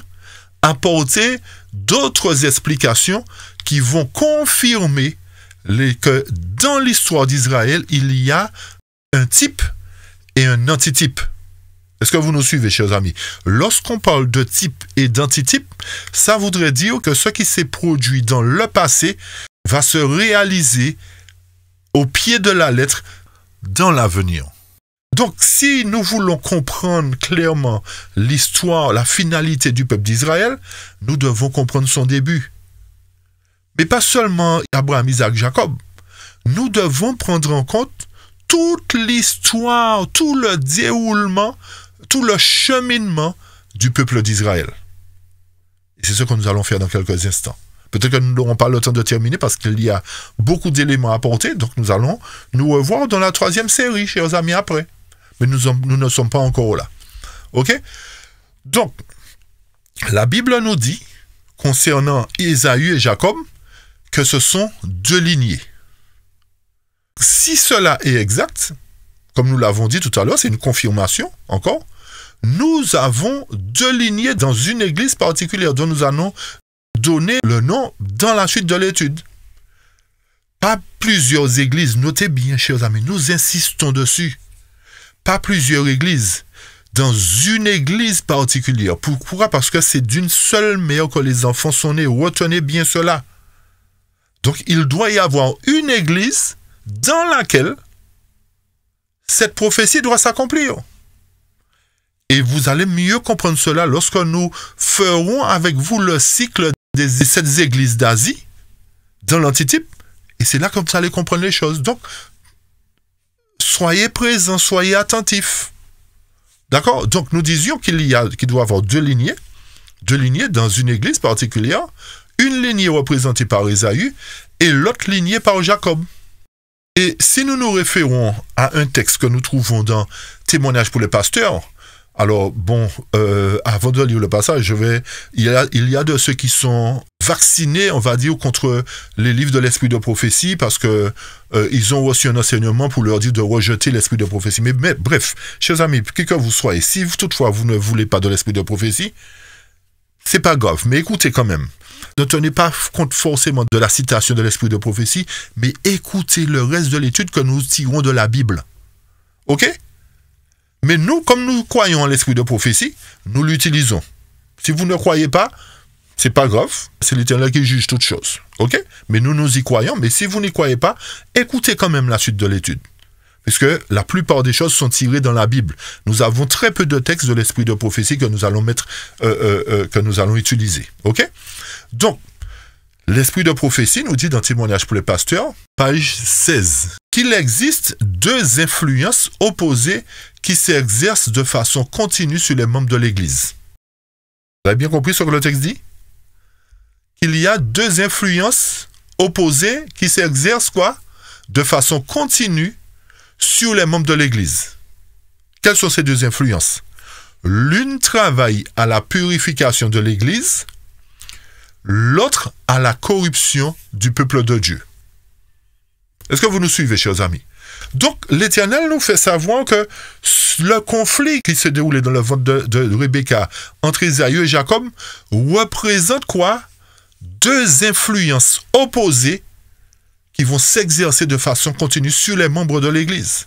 apporter d'autres explications qui vont confirmer que dans l'histoire d'Israël, il y a un type et un antitype. Est-ce que vous nous suivez, chers amis? Lorsqu'on parle de type et d'antitype, ça voudrait dire que ce qui s'est produit dans le passé va se réaliser au pied de la lettre dans l'avenir. Donc, si nous voulons comprendre clairement l'histoire, la finalité du peuple d'Israël, nous devons comprendre son début. Mais pas seulement Abraham, Isaac, Jacob. Nous devons prendre en compte toute l'histoire, tout le déroulement, tout le cheminement du peuple d'Israël. Et c'est ce que nous allons faire dans quelques instants. Peut-être que nous n'aurons pas le temps de terminer parce qu'il y a beaucoup d'éléments à apporter. Donc nous allons nous revoir dans la 3e série, chers amis, après. Mais nous ne sommes pas encore là. Ok? Donc, la Bible nous dit, concernant Ésaü et Jacob, que ce sont deux lignées. Si cela est exact, comme nous l'avons dit tout à l'heure, c'est une confirmation encore, nous avons deux lignées dans une église particulière dont nous allons donner le nom dans la suite de l'étude. Pas plusieurs églises, notez bien, chers amis, nous insistons dessus. Pas plusieurs églises, dans une église particulière. Pourquoi? Parce que c'est d'une seule mère que les enfants sont nés. Retenez bien cela. Donc, il doit y avoir une église dans laquelle cette prophétie doit s'accomplir. Et vous allez mieux comprendre cela lorsque nous ferons avec vous le cycle des 7 églises d'Asie, dans l'antitype. Et c'est là que vous allez comprendre les choses. Donc, soyez présents, soyez attentifs. D'accord? Donc, nous disions qu'il doit y avoir deux lignées dans une église particulière. une lignée représentée par Ésaü et l'autre lignée par Jacob. Et si nous nous référons à un texte que nous trouvons dans Témoignage pour les pasteurs, alors bon, avant de lire le passage, il y a de ceux qui sont vaccinés, on va dire, contre les livres de l'esprit de prophétie parce que ils ont reçu un enseignement pour leur dire de rejeter l'esprit de prophétie. Mais bref, chers amis, qui que vous soyez, si toutefois vous ne voulez pas de l'esprit de prophétie, c'est pas grave, mais écoutez quand même. Ne tenez pas compte forcément de la citation de l'esprit de prophétie, mais écoutez le reste de l'étude que nous tirons de la Bible. Ok? Mais nous, comme nous croyons en l'esprit de prophétie, nous l'utilisons. Si vous ne croyez pas, c'est pas grave, c'est l'Éternel qui juge toutes choses. Ok? Mais nous y croyons, mais si vous n'y croyez pas, écoutez quand même la suite de l'étude. Puisque la plupart des choses sont tirées dans la Bible. Nous avons très peu de textes de l'esprit de prophétie que nous allons que nous allons utiliser. Ok? Donc, l'esprit de prophétie nous dit dans Témoignage pour les pasteurs, page 16, qu'il existe deux influences opposées qui s'exercent de façon continue sur les membres de l'Église. Vous avez bien compris ce que le texte dit? Qu'il y a deux influences opposées qui s'exercent quoi? De façon continue sur les membres de l'Église. Quelles sont ces deux influences? L'une travaille à la purification de l'Église, l'autre à la corruption du peuple de Dieu. Est-ce que vous nous suivez, chers amis? Donc, l'Éternel nous fait savoir que le conflit qui se déroulait dans le ventre de Rebecca entre Ésaü et Jacob représente quoi? Deux influences opposées qui vont s'exercer de façon continue sur les membres de l'Église.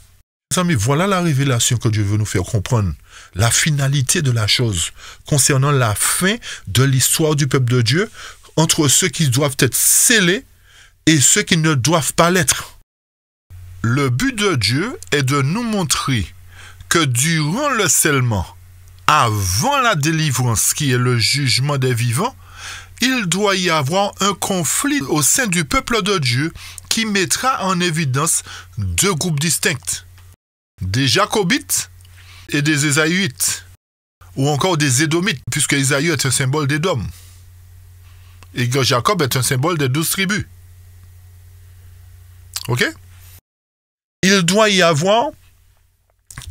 Mes amis, voilà la révélation que Dieu veut nous faire comprendre. La finalité de la chose concernant la fin de l'histoire du peuple de Dieu entre ceux qui doivent être scellés et ceux qui ne doivent pas l'être. Le but de Dieu est de nous montrer que durant le scellement, avant la délivrance qui est le jugement des vivants, il doit y avoir un conflit au sein du peuple de Dieu qui mettra en évidence deux groupes distincts. Des Jacobites et des Ésaüites, ou encore des Édomites, puisque Ésaü est un symbole d'Édom, et que Jacob est un symbole des 12 tribus. Ok? Il doit y avoir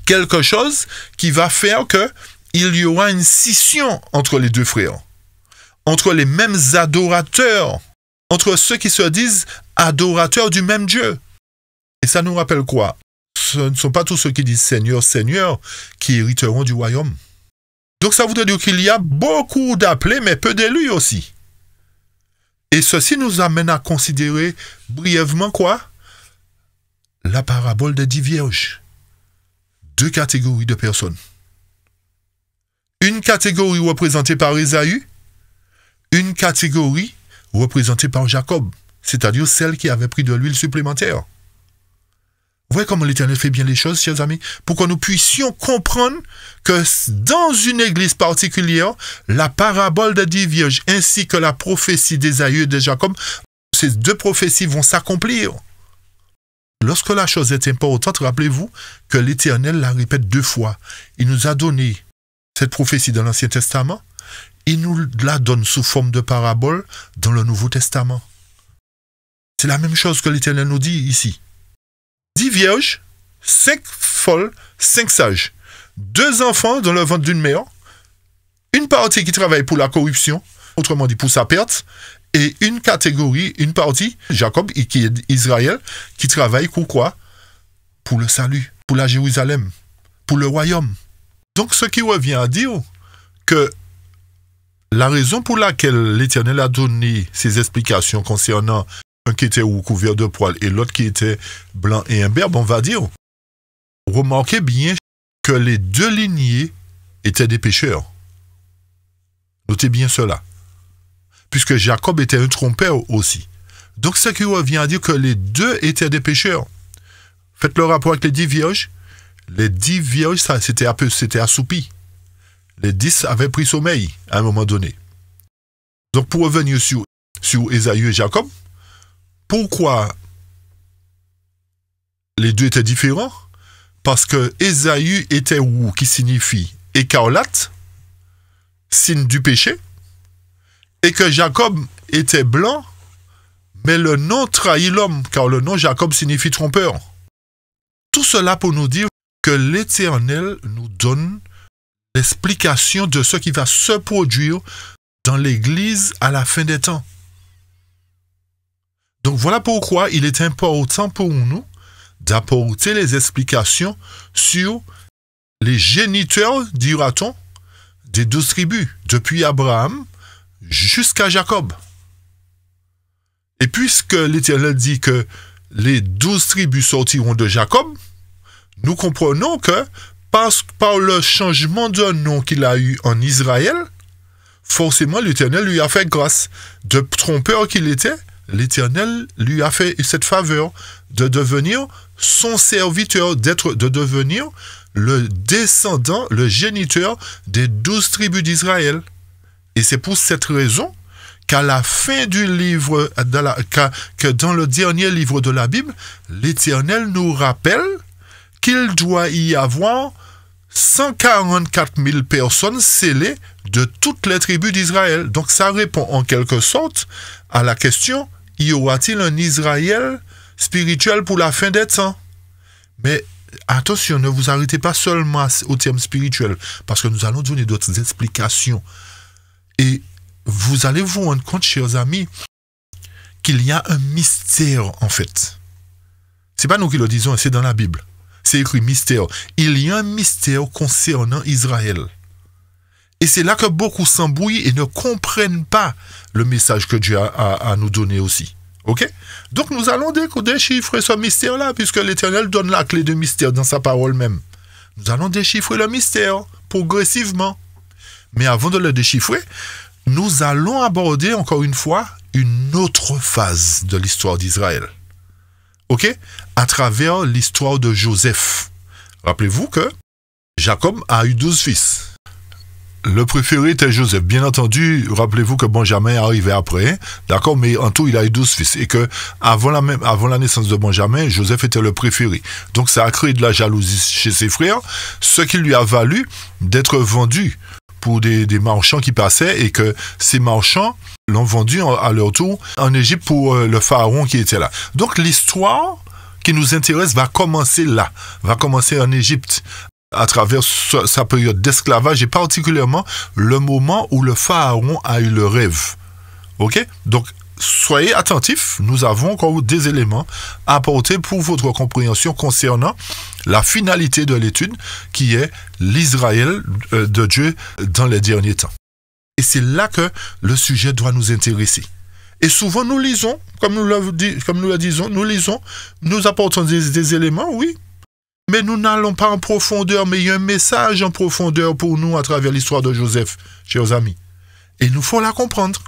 quelque chose qui va faire qu'il y aura une scission entre les deux frères, entre les mêmes adorateurs, entre ceux qui se disent adorateurs du même Dieu. Et ça nous rappelle quoi? Ce ne sont pas tous ceux qui disent Seigneur, Seigneur, qui hériteront du royaume. Donc ça voudrait dire qu'il y a beaucoup d'appelés, mais peu d'élus aussi. Et ceci nous amène à considérer brièvement quoi? La parabole des 10 vierges. Deux catégories de personnes. Une catégorie représentée par Ésaü, une catégorie représentée par Jacob, c'est-à-dire celle qui avait pris de l'huile supplémentaire. Vous voyez comment l'Éternel fait bien les choses, chers amis, pour que nous puissions comprendre que dans une église particulière, la parabole des 10 vierges ainsi que la prophétie d'Ésaü et de Jacob, ces deux prophéties vont s'accomplir. Lorsque la chose est importante, rappelez-vous que l'Éternel la répète 2 fois. Il nous a donné cette prophétie dans l'Ancien Testament, il nous la donne sous forme de parabole dans le Nouveau Testament. C'est la même chose que l'Éternel nous dit ici. 10 vierges, 5 folles, 5 sages. 2 enfants dans le ventre d'une mère. Une partie qui travaille pour la corruption, autrement dit pour sa perte. Et une catégorie, une partie, Jacob, qui est Israël, qui travaille pour quoi? Pour le salut, pour la Jérusalem, pour le royaume. Donc ce qui revient à dire que la raison pour laquelle l'Éternel a donné ses explications concernant un qui était couvert de poils et l'autre qui était blanc et imberbe, on va dire, remarquez bien que les deux lignées étaient des pécheurs. Notez bien cela. Puisque Jacob était un trompeur aussi. Donc ce qui revient à dire que les deux étaient des pécheurs. Faites le rapport avec les 10 vierges. Les 10 vierges, ça c'était assoupi. Les 10 avaient pris sommeil à un moment donné. Donc pour revenir sur Ésaü et Jacob, pourquoi les deux étaient différents? Parce que Ésaü était roux, qui signifie écarlate, signe du péché, et que Jacob était blanc, mais le nom trahit l'homme, car le nom Jacob signifie trompeur. Tout cela pour nous dire que l'Éternel nous donne l'explication de ce qui va se produire dans l'Église à la fin des temps. Donc voilà pourquoi il est important pour nous d'apporter les explications sur les géniteurs, dira-t-on, des 12 tribus, depuis Abraham jusqu'à Jacob. Et puisque l'Éternel dit que les 12 tribus sortiront de Jacob, nous comprenons que par le changement de nom qu'il a eu en Israël, forcément l'Éternel lui a fait grâce. De trompeur qu'il était, l'Éternel lui a fait cette faveur de devenir son serviteur, de devenir le descendant, le géniteur des 12 tribus d'Israël. Et c'est pour cette raison qu'à la fin du livre, que dans le dernier livre de la Bible, l'Éternel nous rappelle qu'il doit y avoir 144 000 personnes scellées de toutes les tribus d'Israël. Donc ça répond en quelque sorte à la question, y aura-t-il un Israël spirituel pour la fin des temps? Mais attention, ne vous arrêtez pas seulement au terme spirituel, parce que nous allons donner d'autres explications. Et vous allez vous rendre compte, chers amis, qu'il y a un mystère en fait. C'est pas nous qui le disons, c'est dans la Bible. C'est écrit mystère. Il y a un mystère concernant Israël. Et c'est là que beaucoup s'embrouillent et ne comprennent pas le message que Dieu a à nous donner aussi. Ok? Donc nous allons déchiffrer ce mystère-là, puisque l'Éternel donne la clé de mystère dans sa parole même. Nous allons déchiffrer le mystère progressivement. Mais avant de le déchiffrer, nous allons aborder encore une fois une autre phase de l'histoire d'Israël. Ok? À travers l'histoire de Joseph. Rappelez-vous que Jacob a eu 12 fils. Le préféré était Joseph. Bien entendu, rappelez-vous que Benjamin est arrivé après, d'accord, mais en tout, il a eu 12 fils. Et que avant la naissance de Benjamin, Joseph était le préféré. Donc ça a créé de la jalousie chez ses frères, ce qui lui a valu d'être vendu pour des marchands qui passaient, et que ces marchands l'ont vendu à leur tour en Égypte pour le pharaon qui était là. Donc l'histoire qui nous intéresse va commencer là, va commencer en Égypte, à travers sa période d'esclavage, et particulièrement le moment où le pharaon a eu le rêve. Ok? Donc, soyez attentifs, nous avons encore des éléments à apporter pour votre compréhension concernant la finalité de l'étude, qui est l'Israël de Dieu dans les derniers temps. Et c'est là que le sujet doit nous intéresser. Et souvent nous lisons, comme nous le disons, nous apportons des éléments, oui, mais nous n'allons pas en profondeur, mais il y a un message en profondeur pour nous à travers l'histoire de Joseph, chers amis. Et il nous faut la comprendre.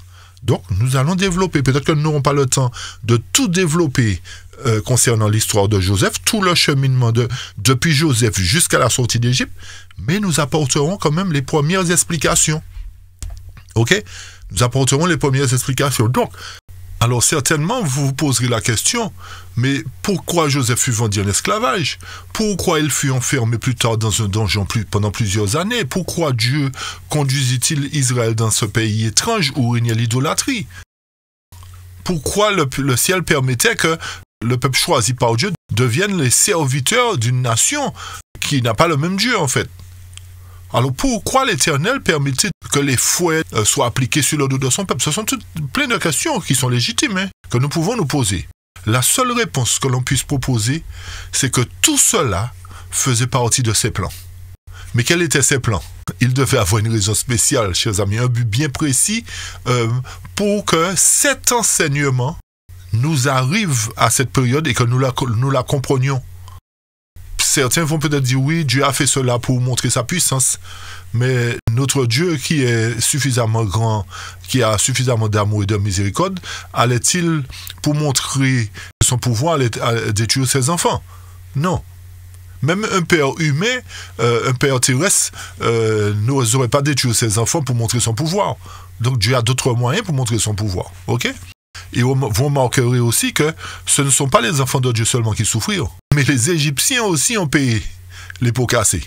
Donc, nous allons développer. Peut-être que nous n'aurons pas le temps de tout développer concernant l'histoire de Joseph, tout le cheminement depuis Joseph jusqu'à la sortie d'Égypte, mais nous apporterons quand même les premières explications. Ok? Nous apporterons les premières explications. Donc, alors certainement, vous vous poserez la question, mais pourquoi Joseph fut vendu en esclavage? Pourquoi il fut enfermé plus tard dans un donjon pendant plusieurs années? Pourquoi Dieu conduisit-il Israël dans ce pays étrange où régnait l'idolâtrie? Pourquoi le ciel permettait que le peuple choisi par Dieu devienne les serviteurs d'une nation qui n'a pas le même Dieu en fait? Alors pourquoi l'Éternel permettait que les fouets soient appliqués sur le dos de son peuple? Ce sont toutes plein de questions qui sont légitimes, que nous pouvons nous poser. La seule réponse que l'on puisse proposer, c'est que tout cela faisait partie de ses plans. Mais quels étaient ces plans? Il devait avoir une raison spéciale, chers amis, un but bien précis pour que cet enseignement nous arrive à cette période et que nous la comprenions. Certains vont peut-être dire oui, Dieu a fait cela pour montrer sa puissance, mais notre Dieu qui est suffisamment grand, qui a suffisamment d'amour et de miséricorde, allait-il, pour montrer son pouvoir, détruire ses enfants? Non. Même un père humain, un père terrestre, n'oserait pas détruire ses enfants pour montrer son pouvoir. Donc Dieu a d'autres moyens pour montrer son pouvoir. Ok? Et vous remarquerez aussi que ce ne sont pas les enfants de Dieu seulement qui souffrirent, mais les Égyptiens aussi ont payé les pots cassés.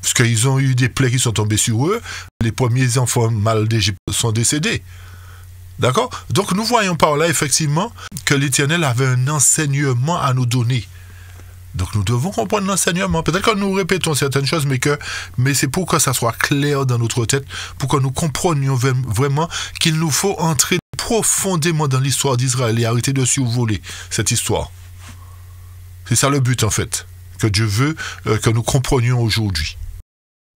Parce qu'ils ont eu des plaies qui sont tombées sur eux, les premiers enfants mâles d'Égypte sont décédés. D'accord? Donc nous voyons par là effectivement que l'Éternel avait un enseignement à nous donner. Donc nous devons comprendre l'enseignement. Peut-être que nous répétons certaines choses, mais c'est pour que ça soit clair dans notre tête, pour que nous comprenions vraiment qu'il nous faut entrer profondément dans l'histoire d'Israël et arrêter de survoler cette histoire. C'est ça le but en fait, que Dieu veut que nous comprenions aujourd'hui.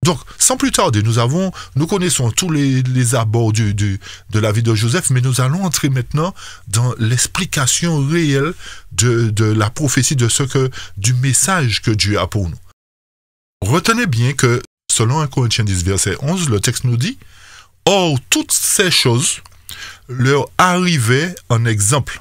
Donc, sans plus tarder, nous connaissons tous les abords de la vie de Joseph, mais nous allons entrer maintenant dans l'explication réelle de la prophétie du message que Dieu a pour nous. Retenez bien que, selon 1 Corinthiens 10, verset 11, le texte nous dit « Or, toutes ces choses leur arrivaient en exemple,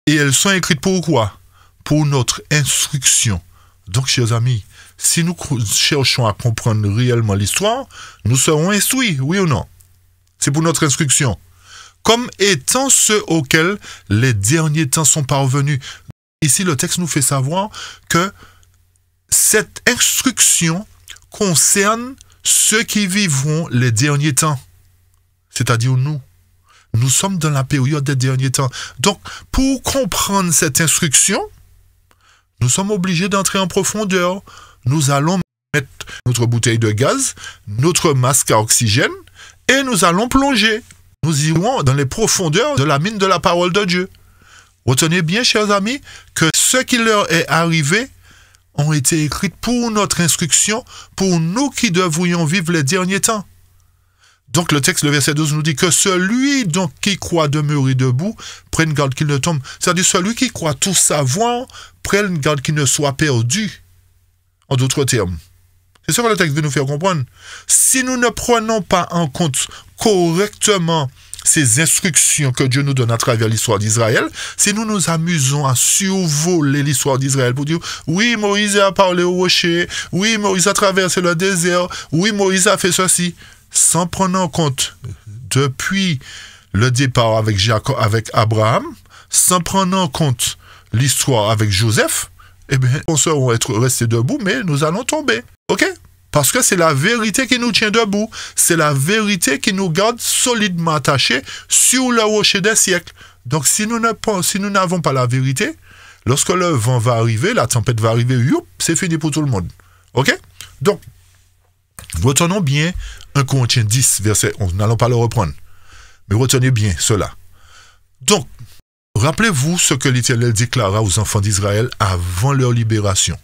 et elles sont écrites pourquoi? Pour notre instruction. » Donc, chers amis, si nous cherchons à comprendre réellement l'histoire, nous serons instruits, oui ou non? C'est pour notre instruction. Comme étant ceux auxquels les derniers temps sont parvenus. Ici, le texte nous fait savoir que cette instruction concerne ceux qui vivront les derniers temps. C'est-à-dire nous. Nous sommes dans la période des derniers temps. Donc, pour comprendre cette instruction, nous sommes obligés d'entrer en profondeur. Nous allons mettre notre bouteille de gaz, notre masque à oxygène, et nous allons plonger. Nous irons dans les profondeurs de la mine de la parole de Dieu. Retenez bien, chers amis, que ce qui leur est arrivé ont été écrits pour notre instruction, pour nous qui devrions vivre les derniers temps. Donc le texte, le verset 12 nous dit que celui donc qui croit demeurer debout, prenne garde qu'il ne tombe. C'est-à-dire celui qui croit tout savoir, prenne garde qu'il ne soit perdu. En d'autres termes. C'est ça que le texte veut nous faire comprendre. Si nous ne prenons pas en compte correctement ces instructions que Dieu nous donne à travers l'histoire d'Israël, si nous nous amusons à survoler l'histoire d'Israël pour dire « Oui, Moïse a parlé au rocher. Oui, Moïse a traversé le désert. Oui, Moïse a fait ceci. » Sans prendre en compte, depuis le départ avec Abraham, sans prendre en compte l'histoire avec Joseph, eh bien, on sera restés debout, mais nous allons tomber. OK? Parce que c'est la vérité qui nous tient debout. C'est la vérité qui nous garde solidement attachés sur le rocher des siècles. Donc, si nous n'avons pas la vérité, lorsque le vent va arriver, la tempête va arriver, c'est fini pour tout le monde. OK? Donc, retenons bien 1 Corinthiens 10, verset 11. Nous n'allons pas le reprendre. Mais retenez bien cela. Donc, rappelez-vous ce que l'Éternel déclara aux enfants d'Israël avant leur libération.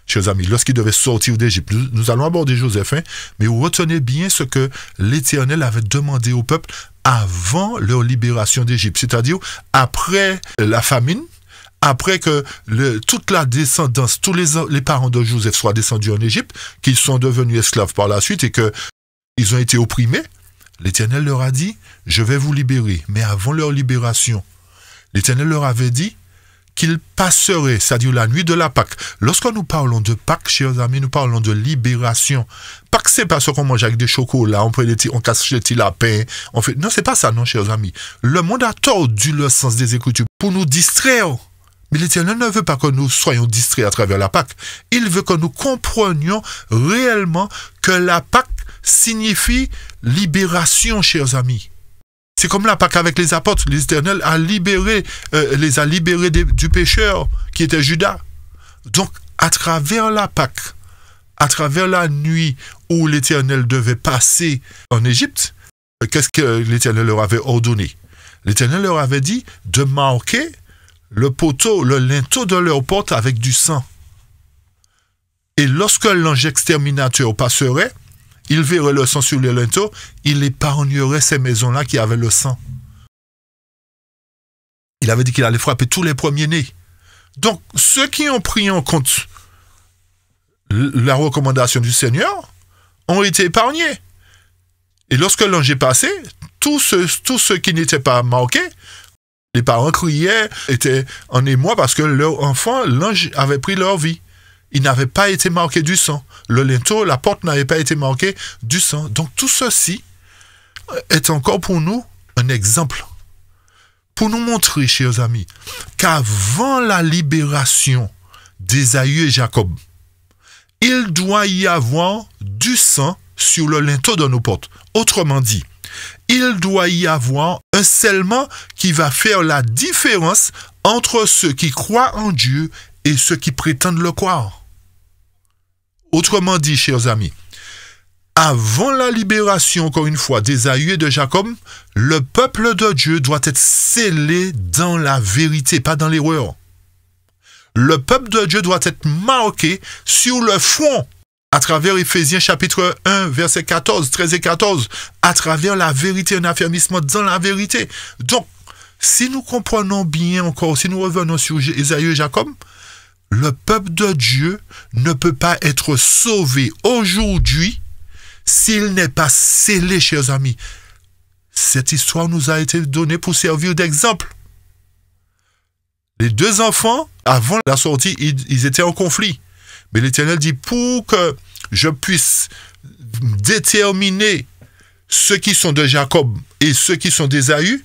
Chers amis, lorsqu'ils devaient sortir d'Égypte, nous allons aborder Joseph, mais retenez bien ce que l'Éternel avait demandé au peuple avant leur libération d'Égypte, c'est-à-dire après la famine, après que toute la descendance, tous les parents de Joseph soient descendus en Égypte, qu'ils sont devenus esclaves par la suite et qu'ils ont été opprimés, l'Éternel leur a dit, je vais vous libérer. Mais avant leur libération, l'Éternel leur avait dit qu'ils passeraient, c'est-à-dire la nuit de la Pâque. Lorsque nous parlons de Pâque, chers amis, nous parlons de libération. Pâque, c'est pas ce qu'on mange avec des chocolats, on casse les petits lapins, on fait... Non, c'est pas ça, non, chers amis. Le monde a tordu le sens des Écritures pour nous distraire. Mais l'Éternel ne veut pas que nous soyons distraits à travers la Pâque. Il veut que nous comprenions réellement que la Pâque signifie libération, chers amis. C'est comme la Pâque avec les apôtres. L'Éternel les a libérés du pécheur qui était Judas. Donc, à travers la Pâque, à travers la nuit où l'Éternel devait passer en Égypte, qu'est-ce que l'Éternel leur avait ordonné? L'Éternel leur avait dit de marquer le poteau, le linteau de leur porte avec du sang. Et lorsque l'ange exterminateur passerait, il verrait le sang sur les linteaux, il épargnerait ces maisons-là qui avaient le sang. Il avait dit qu'il allait frapper tous les premiers-nés. Donc, ceux qui ont pris en compte la recommandation du Seigneur ont été épargnés. Et lorsque l'ange est passé, tous ceux qui n'étaient pas marqués, les parents criaient, étaient en émoi parce que leur enfant, l'ange avait pris leur vie. Ils n'avaient pas été marqués du sang. Le linteau, la porte n'avait pas été marquée du sang. Donc tout ceci est encore pour nous un exemple. Pour nous montrer, chers amis, qu'avant la libération d'Ésaü et Jacob, il doit y avoir du sang sur le linteau de nos portes. Autrement dit, il doit y avoir un scellement qui va faire la différence entre ceux qui croient en Dieu et ceux qui prétendent le croire. Autrement dit, chers amis, avant la libération, encore une fois, d'Ésaü et de Jacob, le peuple de Dieu doit être scellé dans la vérité, pas dans l'erreur. Le peuple de Dieu doit être marqué sur le front, à travers Éphésiens chapitre 1, versets 14, 13 et 14, à travers la vérité, un affermissement dans la vérité. Donc, si nous comprenons bien encore, si nous revenons sur Ésaü et Jacob, le peuple de Dieu ne peut pas être sauvé aujourd'hui s'il n'est pas scellé, chers amis. Cette histoire nous a été donnée pour servir d'exemple. Les deux enfants, avant la sortie, ils étaient en conflit. Mais l'Éternel dit, pour que je puisse déterminer ceux qui sont de Jacob et ceux qui sont d'Ésaü,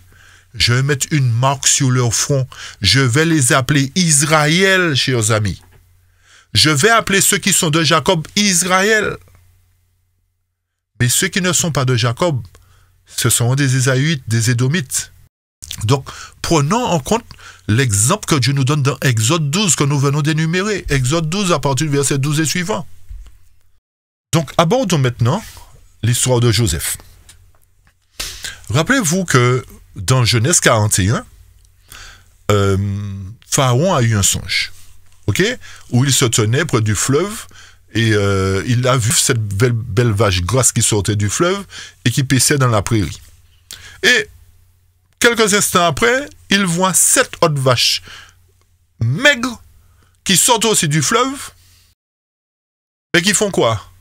je vais mettre une marque sur leur front. Je vais les appeler Israël, chers amis. Je vais appeler ceux qui sont de Jacob Israël. Mais ceux qui ne sont pas de Jacob, ce sont des Ésaüites, des Édomites. Donc, prenons en compte l'exemple que Dieu nous donne dans Exode 12, que nous venons d'énumérer. Exode 12, à partir du verset 12 et suivant. Donc, abordons maintenant l'histoire de Joseph. Rappelez-vous que dans Genèse 41, Pharaon a eu un songe, où il se tenait près du fleuve et il a vu cette belle vache grasse qui sortait du fleuve et qui paissait dans la prairie. Et quelques instants après, il voit 7 autres vaches maigres qui sortent aussi du fleuve et qui font quoi?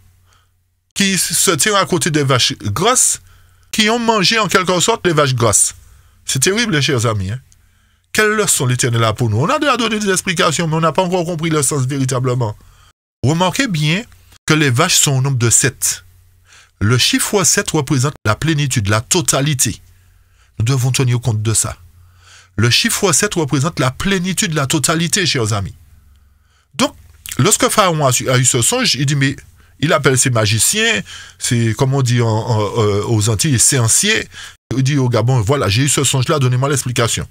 Qui se tirent à côté des vaches grasses qui ont mangé en quelque sorte les vaches grasses. C'est terrible, les chers amis. Quelle leçon l'Éternel a pour nous? On a déjà donné des explications, mais on n'a pas encore compris le sens véritablement. Remarquez bien que les vaches sont au nombre de 7. Le chiffre 7 représente la plénitude, la totalité. Nous devons tenir compte de ça. Le chiffre 7 représente la plénitude, la totalité, chers amis. Donc, lorsque Pharaon a eu ce songe, il dit, mais il appelle ses magiciens, c'est comme on dit aux Antilles, séanciers. Il dit au Gabon, voilà, j'ai eu ce songe-là, donnez-moi l'explication.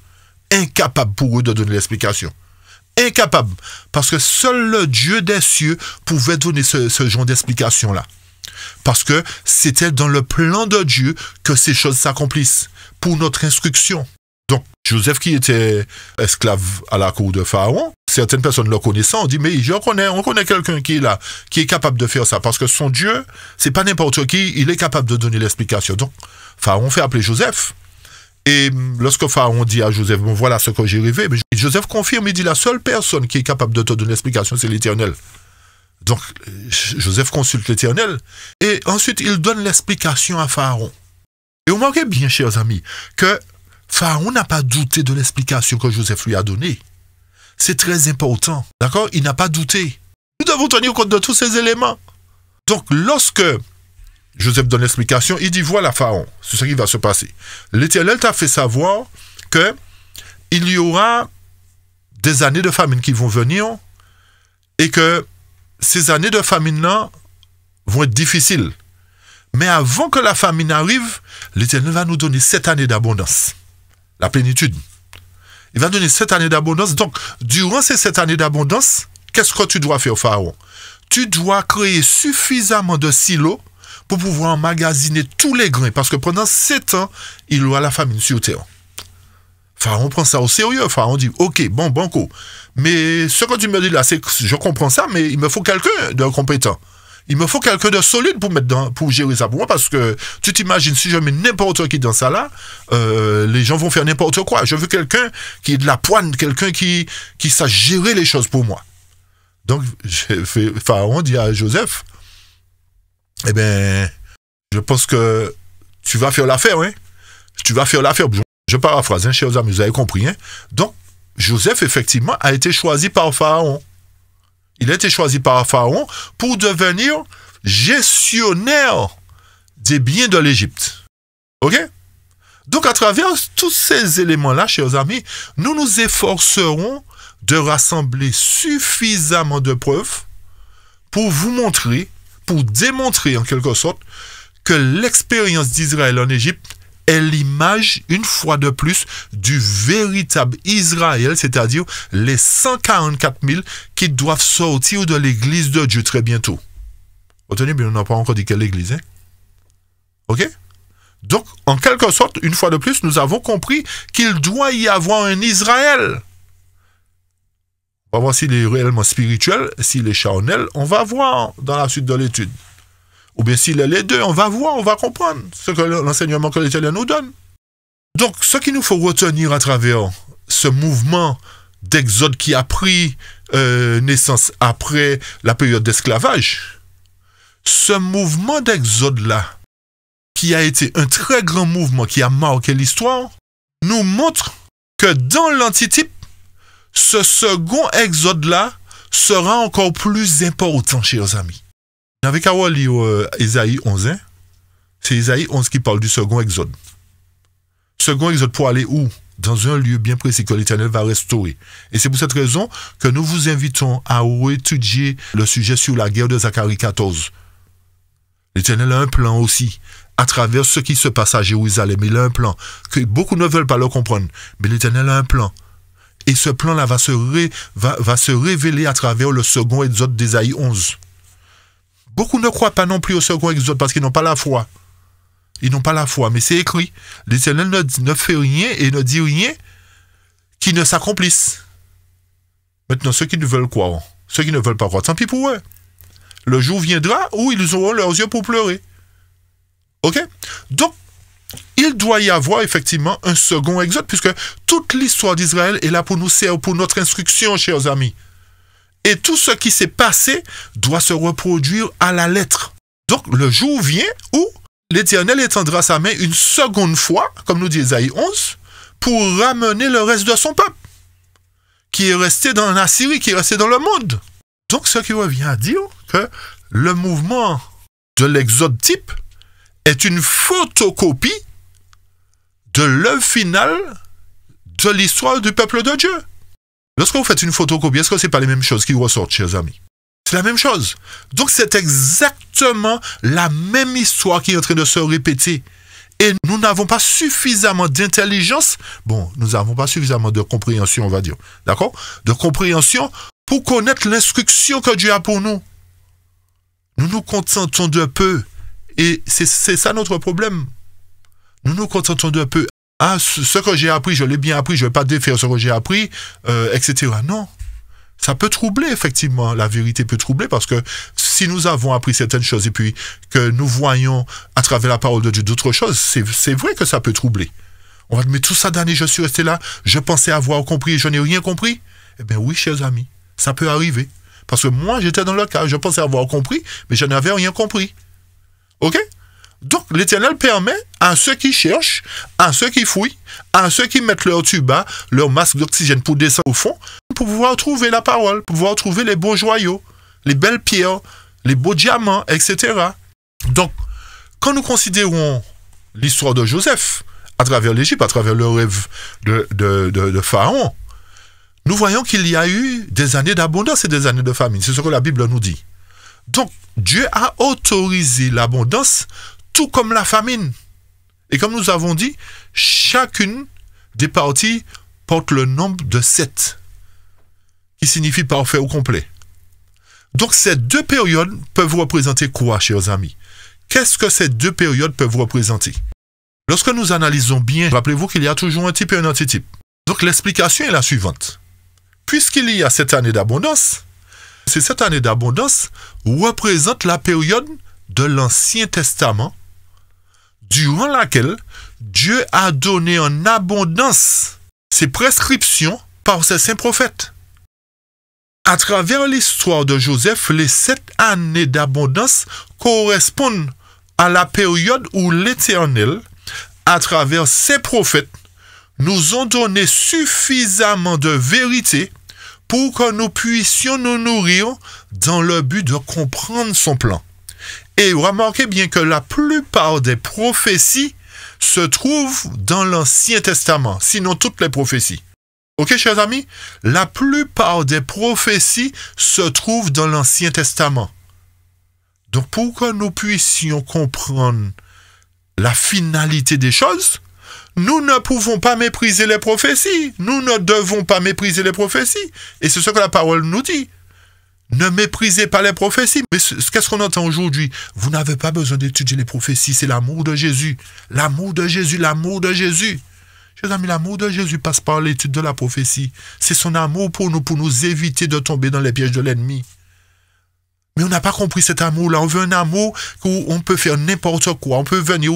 Incapable pour eux de donner l'explication. Incapable. Parce que seul le Dieu des cieux pouvait donner ce genre d'explication-là. Parce que c'était dans le plan de Dieu que ces choses s'accomplissent. Pour notre instruction. Donc, Joseph qui était esclave à la cour de Pharaon, certaines personnes le connaissant, on dit, mais on connaît quelqu'un qui est là, qui est capable de faire ça. Parce que son Dieu, c'est pas n'importe qui, il est capable de donner l'explication. Donc, Pharaon fait appeler Joseph. Et lorsque Pharaon dit à Joseph, bon voilà ce que j'ai rêvé, mais Joseph confirme, il dit, la seule personne qui est capable de te donner l'explication, c'est l'Éternel. Donc, Joseph consulte l'Éternel. Et ensuite, il donne l'explication à Pharaon. Et remarquez bien, chers amis, que Pharaon n'a pas douté de l'explication que Joseph lui a donnée. C'est très important, d'accord? Il n'a pas douté. Nous devons tenir compte de tous ces éléments. Donc, lorsque Joseph donne l'explication, il dit, voilà Pharaon, c'est ce qui va se passer. L'Éternel t'a fait savoir que il y aura des années de famine qui vont venir et que ces années de famine-là vont être difficiles. Mais avant que la famine arrive, l'Éternel va nous donner 7 années d'abondance. La plénitude. Il va donner 7 années d'abondance. Donc, durant ces 7 années d'abondance, qu'est-ce que tu dois faire, Pharaon? Tu dois créer suffisamment de silos pour pouvoir emmagasiner tous les grains. Parce que pendant 7 ans, il y aura la famine sur terre. Pharaon prend ça au sérieux. Pharaon dit, ok, bon, banco. Mais ce que tu me dis là, c'est que je comprends ça, mais il me faut quelqu'un de compétent. Il me faut quelqu'un de solide pour gérer ça pour moi, parce que tu t'imagines, si je mets n'importe qui dans ça là, les gens vont faire n'importe quoi. Je veux quelqu'un qui ait de la poigne, quelqu'un qui sache gérer les choses pour moi. Donc, Pharaon dit à Joseph, eh bien, je pense que tu vas faire l'affaire, hein. Tu vas faire l'affaire. Je paraphrase, hein, chers amis, vous avez compris, hein. Donc, Joseph, effectivement, a été choisi par Pharaon. Il a été choisi par Pharaon pour devenir gestionnaire des biens de l'Égypte. OK? Donc, à travers tous ces éléments-là, chers amis, nous nous efforcerons de rassembler suffisamment de preuves pour vous montrer, pour démontrer en quelque sorte, que l'expérience d'Israël en Égypte est l'image, une fois de plus, du véritable Israël, c'est-à-dire les 144 000 qui doivent sortir de l'église de Dieu très bientôt. Retenez bien, on n'a pas encore dit quelle église, hein? Ok? Donc, en quelque sorte, une fois de plus, nous avons compris qu'il doit y avoir un Israël. On va voir s'il est réellement spirituel, s'il est charnel, on va voir dans la suite de l'étude. Ou bien s'il est les deux, on va voir, on va comprendre ce que l'enseignement que l'Éternel nous donne. Donc, ce qu'il nous faut retenir à travers ce mouvement d'exode qui a pris naissance après la période d'esclavage, ce mouvement d'exode-là, qui a été un très grand mouvement qui a marqué l'histoire, nous montre que dans l'antitype, ce second exode-là sera encore plus important, chers amis. Avec qu'à lire Isaïe 11, hein? C'est Isaïe 11 qui parle du second exode. Second exode pour aller où? Dans un lieu bien précis que l'Éternel va restaurer. Et c'est pour cette raison que nous vous invitons à étudier le sujet sur la guerre de Zacharie 14. L'Éternel a un plan aussi, à travers ce qui se passe à Jérusalem. Il a un plan que beaucoup ne veulent pas le comprendre, mais l'Éternel a un plan. Et ce plan-là va se révéler à travers le second exode d'Isaïe 11. Beaucoup ne croient pas non plus au second exode parce qu'ils n'ont pas la foi. Ils n'ont pas la foi, mais c'est écrit. L'Éternel ne fait rien et ne dit rien qui ne s'accomplisse. Maintenant, ceux qui ne veulent croire, ceux qui ne veulent pas croire, tant pis pour eux. Le jour viendra où ils auront leurs yeux pour pleurer. Ok? Donc, il doit y avoir effectivement un second exode, puisque toute l'histoire d'Israël est là pour nous servir, pour notre instruction, chers amis. Et tout ce qui s'est passé doit se reproduire à la lettre. Donc, le jour vient où l'Éternel étendra sa main une seconde fois, comme nous dit Isaïe 11, pour ramener le reste de son peuple, qui est resté dans la Syrie, qui est resté dans le monde. Donc, ce qui revient à dire que le mouvement de l'exode type est une photocopie de l'œuvre finale de l'histoire du peuple de Dieu. Lorsque vous faites une photocopie, est-ce que ce n'est pas les mêmes choses qui ressortent, chers amis? C'est la même chose. Donc, c'est exactement la même histoire qui est en train de se répéter. Et nous n'avons pas suffisamment d'intelligence, bon, nous n'avons pas suffisamment de compréhension, on va dire, d'accord? De compréhension pour connaître l'instruction que Dieu a pour nous. Nous nous contentons de peu. Et c'est ça notre problème. Nous nous contentons de peu. Ah, ce que j'ai appris, je l'ai bien appris, je ne vais pas défaire ce que j'ai appris, etc. Non. Ça peut troubler, effectivement. La vérité peut troubler parce que si nous avons appris certaines choses et puis que nous voyons à travers la parole de Dieu d'autres choses, c'est vrai que ça peut troubler. On va dire, mais tout ça d'année, je suis resté là, je pensais avoir compris et je n'ai rien compris. Eh bien oui, chers amis, ça peut arriver. Parce que moi, j'étais dans le cas, je pensais avoir compris, mais je n'avais rien compris. Ok? Donc, l'Éternel permet à ceux qui cherchent, à ceux qui fouillent, à ceux qui mettent leur tuba, leur masque d'oxygène pour descendre au fond, pour pouvoir trouver la parole, pour pouvoir trouver les beaux joyaux, les belles pierres, les beaux diamants, etc. Donc, quand nous considérons l'histoire de Joseph, à travers l'Égypte, à travers le rêve de Pharaon, nous voyons qu'il y a eu des années d'abondance et des années de famine. C'est ce que la Bible nous dit. Donc, Dieu a autorisé l'abondance, tout comme la famine. Et comme nous avons dit, chacune des parties porte le nombre de 7, qui signifie parfait ou complet. Donc, ces deux périodes peuvent représenter quoi, chers amis? Qu'est-ce que ces deux périodes peuvent représenter? Lorsque nous analysons bien, rappelez-vous qu'il y a toujours un type et un antitype. Donc, l'explication est la suivante. Puisqu'il y a cette année d'abondance, cette année d'abondance représente la période de l'Ancien Testament, durant laquelle Dieu a donné en abondance ses prescriptions par ses saints prophètes. À travers l'histoire de Joseph, les 7 années d'abondance correspondent à la période où l'Éternel, à travers ses prophètes, nous ont donné suffisamment de vérité pour que nous puissions nous nourrir dans le but de comprendre son plan. Et remarquez bien que la plupart des prophéties se trouvent dans l'Ancien Testament, sinon toutes les prophéties. Ok, chers amis? La plupart des prophéties se trouvent dans l'Ancien Testament. Donc, pour que nous puissions comprendre la finalité des choses, nous ne pouvons pas mépriser les prophéties. Nous ne devons pas mépriser les prophéties. Et c'est ce que la parole nous dit. Ne méprisez pas les prophéties. Mais qu'est-ce qu'on entend aujourd'hui? Vous n'avez pas besoin d'étudier les prophéties. C'est l'amour de Jésus. L'amour de Jésus, l'amour de Jésus. Chers amis, l'amour de Jésus passe par l'étude de la prophétie. C'est son amour pour nous éviter de tomber dans les pièges de l'ennemi. Mais on n'a pas compris cet amour-là. On veut un amour où on peut faire n'importe quoi. On peut venir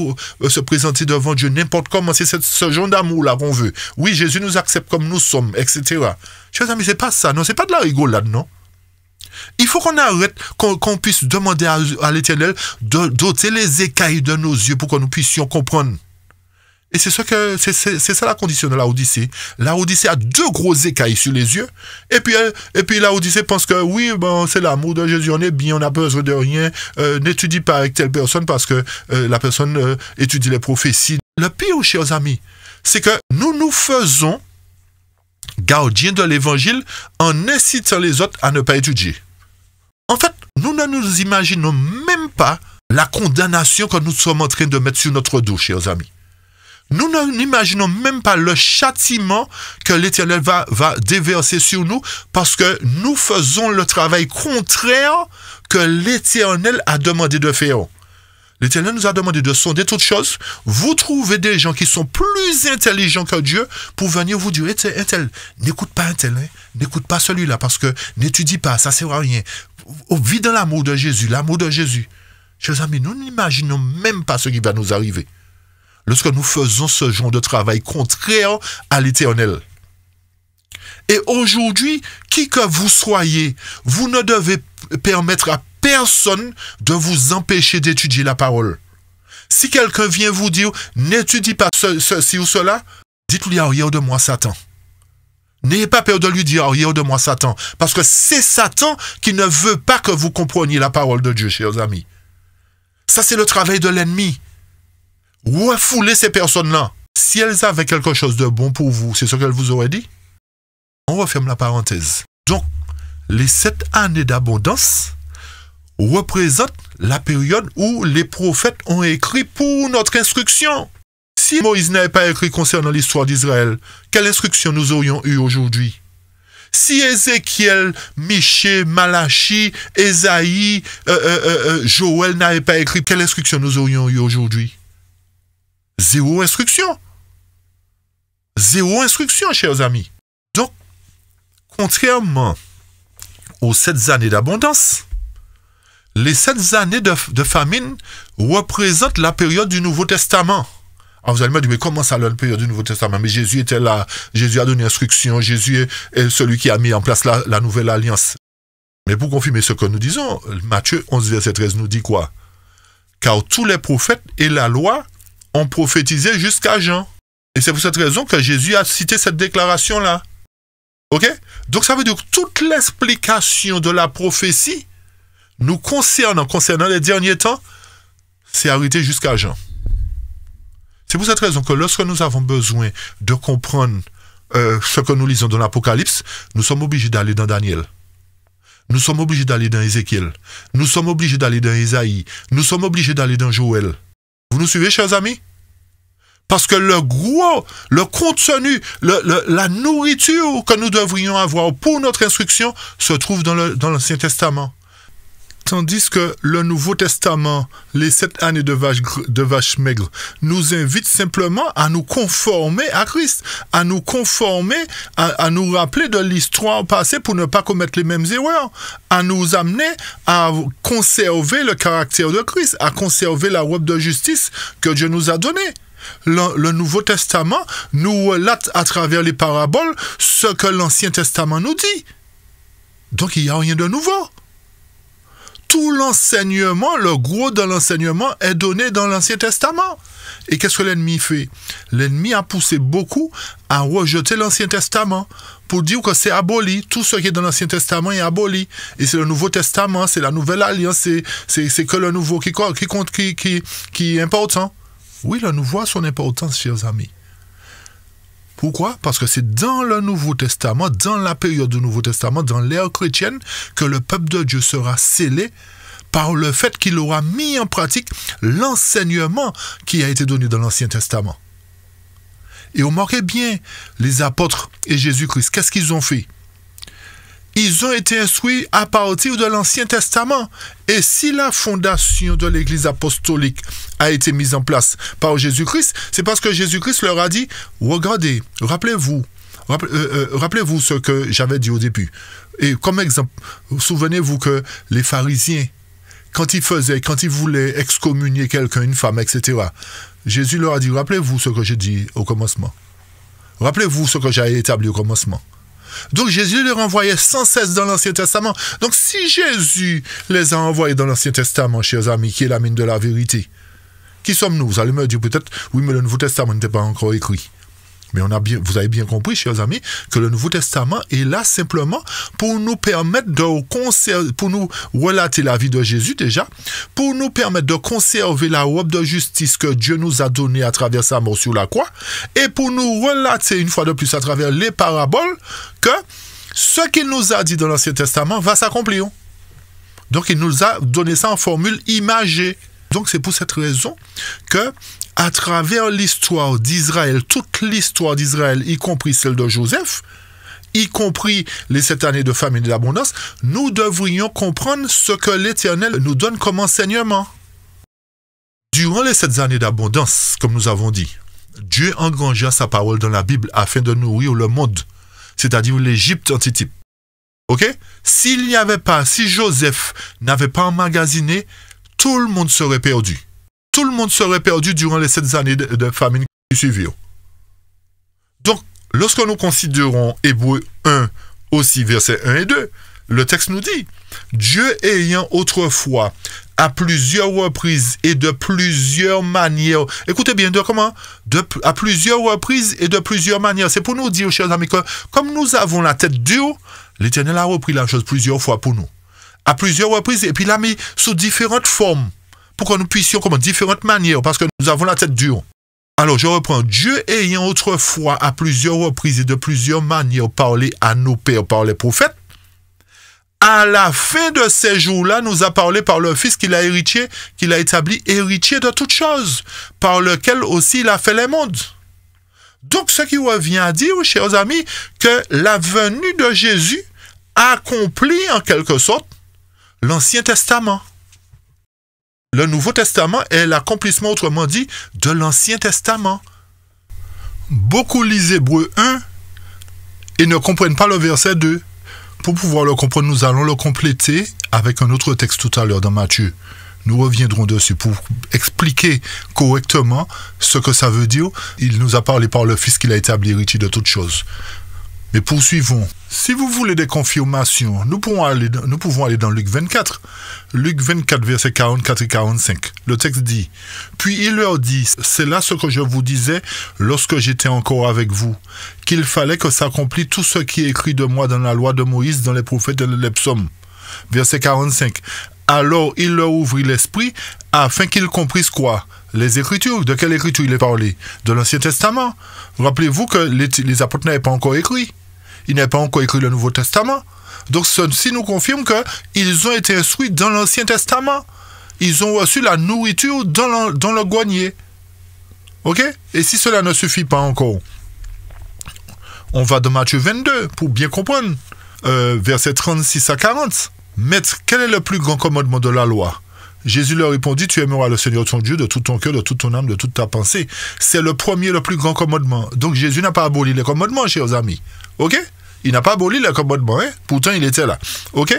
se présenter devant Dieu n'importe comment. C'est ce genre d'amour-là qu'on veut. Oui, Jésus nous accepte comme nous sommes, etc. Chers amis, c'est pas ça. Non, c'est pas de la rigolade, non. Il faut qu'on arrête, qu'on puisse demander à l'Éternel d'ôter les écailles de nos yeux pour que nous puissions comprendre. Et c'est ça la condition de la Odyssée. La Odyssée a 2 gros écailles sur les yeux. Et puis la Odyssée pense que oui, bon, c'est l'amour de Jésus, on est bien, on n'a besoin de rien. N'étudie pas avec telle personne parce que la personne étudie les prophéties. Le pire, chers amis, c'est que nous faisons gardiens de l'évangile en incitant les autres à ne pas étudier. En fait, nous ne nous imaginons même pas la condamnation que nous sommes en train de mettre sur notre dos, chers amis. Nous n'imaginons même pas le châtiment que l'Éternel va déverser sur nous parce que nous faisons le travail contraire que l'Éternel a demandé de faire. L'Éternel nous a demandé de sonder toutes choses. Vous trouvez des gens qui sont plus intelligents que Dieu pour venir vous dire, n'écoute pas un tel, hein? N'écoute pas celui-là parce que n'étudie pas, ça ne sert à rien. Vis dans l'amour de Jésus, l'amour de Jésus. Chers amis, nous n'imaginons même pas ce qui va nous arriver lorsque nous faisons ce genre de travail contraire à l'Éternel. Et aujourd'hui, qui que vous soyez, vous ne devez permettre à personne de vous empêcher d'étudier la parole. Si quelqu'un vient vous dire, n'étudie pas ceci ou cela, dites-lui, arrière de moi, Satan. N'ayez pas peur de lui dire, arrière de moi, Satan. Parce que c'est Satan qui ne veut pas que vous compreniez la parole de Dieu, chers amis. Ça, c'est le travail de l'ennemi. Refoulez ces personnes-là. Si elles avaient quelque chose de bon pour vous, c'est ce qu'elles vous auraient dit. On referme la parenthèse. Donc, les 7 années d'abondance représentent la période où les prophètes ont écrit pour notre instruction. Si Moïse n'avait pas écrit concernant l'histoire d'Israël, quelle instruction nous aurions eu aujourd'hui? Si Ézéchiel, Michée, Malachie, Ésaïe, Joël n'avaient pas écrit, quelle instruction nous aurions eu aujourd'hui? 0 instruction. 0 instruction, chers amis. Donc, contrairement aux 7 années d'abondance, les 7 années de famine représentent la période du Nouveau Testament. Alors vous allez me dire, mais comment ça, la période du Nouveau Testament? Mais Jésus était là, Jésus a donné instruction, Jésus est celui qui a mis en place la nouvelle alliance. Mais pour confirmer ce que nous disons, Matthieu 11, verset 13 nous dit quoi? Car tous les prophètes et la loi ont prophétisé jusqu'à Jean. Et c'est pour cette raison que Jésus a cité cette déclaration-là. Ok? Donc ça veut dire que toute l'explication de la prophétie nous concernant les derniers temps, c'est arrêté jusqu'à Jean. C'est pour cette raison que lorsque nous avons besoin de comprendre ce que nous lisons dans l'Apocalypse, nous sommes obligés d'aller dans Daniel. Nous sommes obligés d'aller dans Ézéchiel. Nous sommes obligés d'aller dans Ésaïe. Nous sommes obligés d'aller dans Joël. Vous nous suivez, chers amis? Parce que le contenu, la nourriture que nous devrions avoir pour notre instruction se trouve dans l'Ancien Testament. Tandis que le Nouveau Testament, les 7 années de vache maigre, nous invite simplement à nous conformer à Christ, à nous conformer, à nous rappeler de l'histoire passée pour ne pas commettre les mêmes erreurs, à nous amener à conserver le caractère de Christ, à conserver la robe de justice que Dieu nous a donnée. Le Nouveau Testament nous relate à travers les paraboles ce que l'Ancien Testament nous dit. Donc il n'y a rien de nouveau. Tout l'enseignement, le gros de l'enseignement est donné dans l'Ancien Testament. Et qu'est-ce que l'ennemi fait? L'ennemi a poussé beaucoup à rejeter l'Ancien Testament pour dire que c'est aboli. Tout ce qui est dans l'Ancien Testament est aboli. Et c'est le Nouveau Testament, c'est la Nouvelle Alliance, c'est que le Nouveau qui compte, qui est important. Oui, le Nouveau a son importance, chers amis. Pourquoi? Parce que c'est dans le Nouveau Testament, dans la période du Nouveau Testament, dans l'ère chrétienne, que le peuple de Dieu sera scellé par le fait qu'il aura mis en pratique l'enseignement qui a été donné dans l'Ancien Testament. Et remarquez bien, les apôtres et Jésus-Christ, qu'est-ce qu'ils ont fait? Ils ont été instruits à partir de l'Ancien Testament. Et si la fondation de l'Église apostolique a été mise en place par Jésus-Christ, c'est parce que Jésus-Christ leur a dit, regardez, rappelez-vous ce que j'avais dit au début. Et comme exemple, souvenez-vous que les pharisiens, quand ils voulaient excommunier quelqu'un, une femme, etc., Jésus leur a dit, rappelez-vous ce que j'ai dit au commencement. Rappelez-vous ce que j'ai établi au commencement. Donc Jésus les renvoyait sans cesse dans l'Ancien Testament. Donc si Jésus les a envoyés dans l'Ancien Testament, chers amis, qui est la mine de la vérité, qui sommes-nous? Vous allez me dire peut-être, oui, mais le Nouveau Testament n'était pas encore écrit. Mais vous avez bien compris, chers amis, que le Nouveau Testament est là simplement pour nous permettre pour nous relater la vie de Jésus déjà, pour nous permettre de conserver la robe de justice que Dieu nous a donnée à travers sa mort sur la croix, et pour nous relater une fois de plus à travers les paraboles que ce qu'il nous a dit dans l'Ancien Testament va s'accomplir. Donc il nous a donné ça en formule imagée. Donc c'est pour cette raison que à travers l'histoire d'Israël, toute l'histoire d'Israël, y compris celle de Joseph, y compris les 7 années de famine et d'abondance, nous devrions comprendre ce que l'Éternel nous donne comme enseignement. Durant les 7 années d'abondance, comme nous avons dit, Dieu engrangea sa parole dans la Bible afin de nourrir le monde, c'est-à-dire l'Égypte antitype. Ok? Si Joseph n'avait pas emmagasiné, tout le monde serait perdu. Tout le monde serait perdu durant les 7 années de famine qui suivirent. Donc, lorsque nous considérons Hébreux 1, aussi versets 1 et 2, le texte nous dit, Dieu ayant autrefois, à plusieurs reprises et de plusieurs manières, écoutez bien, à plusieurs reprises et de plusieurs manières, c'est pour nous dire, chers amis, que comme nous avons la tête dure, l'Éternel a repris la chose plusieurs fois pour nous. À plusieurs reprises, et puis il l'a mis sous différentes formes, pour que nous puissions, comme différentes manières, parce que nous avons la tête dure. Alors, je reprends. Dieu ayant autrefois, à plusieurs reprises et de plusieurs manières, parlé à nos pères par les prophètes, à la fin de ces jours-là, nous a parlé par le Fils qu'il a établi héritier de toutes choses, par lequel aussi il a fait les mondes. Donc, ce qui revient à dire, chers amis, que la venue de Jésus accomplit en quelque sorte l'Ancien Testament. Le Nouveau Testament est l'accomplissement, autrement dit, de l'Ancien Testament. Beaucoup lisent Hébreux 1 et ne comprennent pas le verset 2. Pour pouvoir le comprendre, nous allons le compléter avec un autre texte tout à l'heure dans Matthieu. Nous reviendrons dessus pour expliquer correctement ce que ça veut dire. Il nous a parlé par le Fils qu'il a établi héritier de toutes choses. Mais poursuivons. Si vous voulez des confirmations, nous pouvons aller dans Luc 24. Luc 24, versets 44 et 45. Le texte dit, « Puis il leur dit, c'est là ce que je vous disais lorsque j'étais encore avec vous, qu'il fallait que s'accomplisse tout ce qui est écrit de moi dans la loi de Moïse, dans les prophètes et les psaumes. » Verset 45. « Alors il leur ouvrit l'esprit afin qu'ils comprissent quoi? Les Écritures. De quelle Écriture il est parlé? De l'Ancien Testament. Rappelez-vous que les apôtres n'avaient pas encore écrit. Ils n'avaient pas encore écrit le Nouveau Testament. Donc ceci nous confirme qu'ils ont été instruits dans l'Ancien Testament. Ils ont reçu la nourriture dans le grenier. Ok? Et si cela ne suffit pas encore, on va dans Matthieu 22 pour bien comprendre. Versets 36 à 40. Maître, quel est le plus grand commandement de la loi? Jésus leur répondit, tu aimeras le Seigneur ton Dieu de tout ton cœur, de toute ton âme, de toute ta pensée. C'est le premier, le plus grand commandement. Donc Jésus n'a pas aboli les commandements, chers amis. Ok? Il n'a pas aboli les commandements, hein? Pourtant il était là. Ok?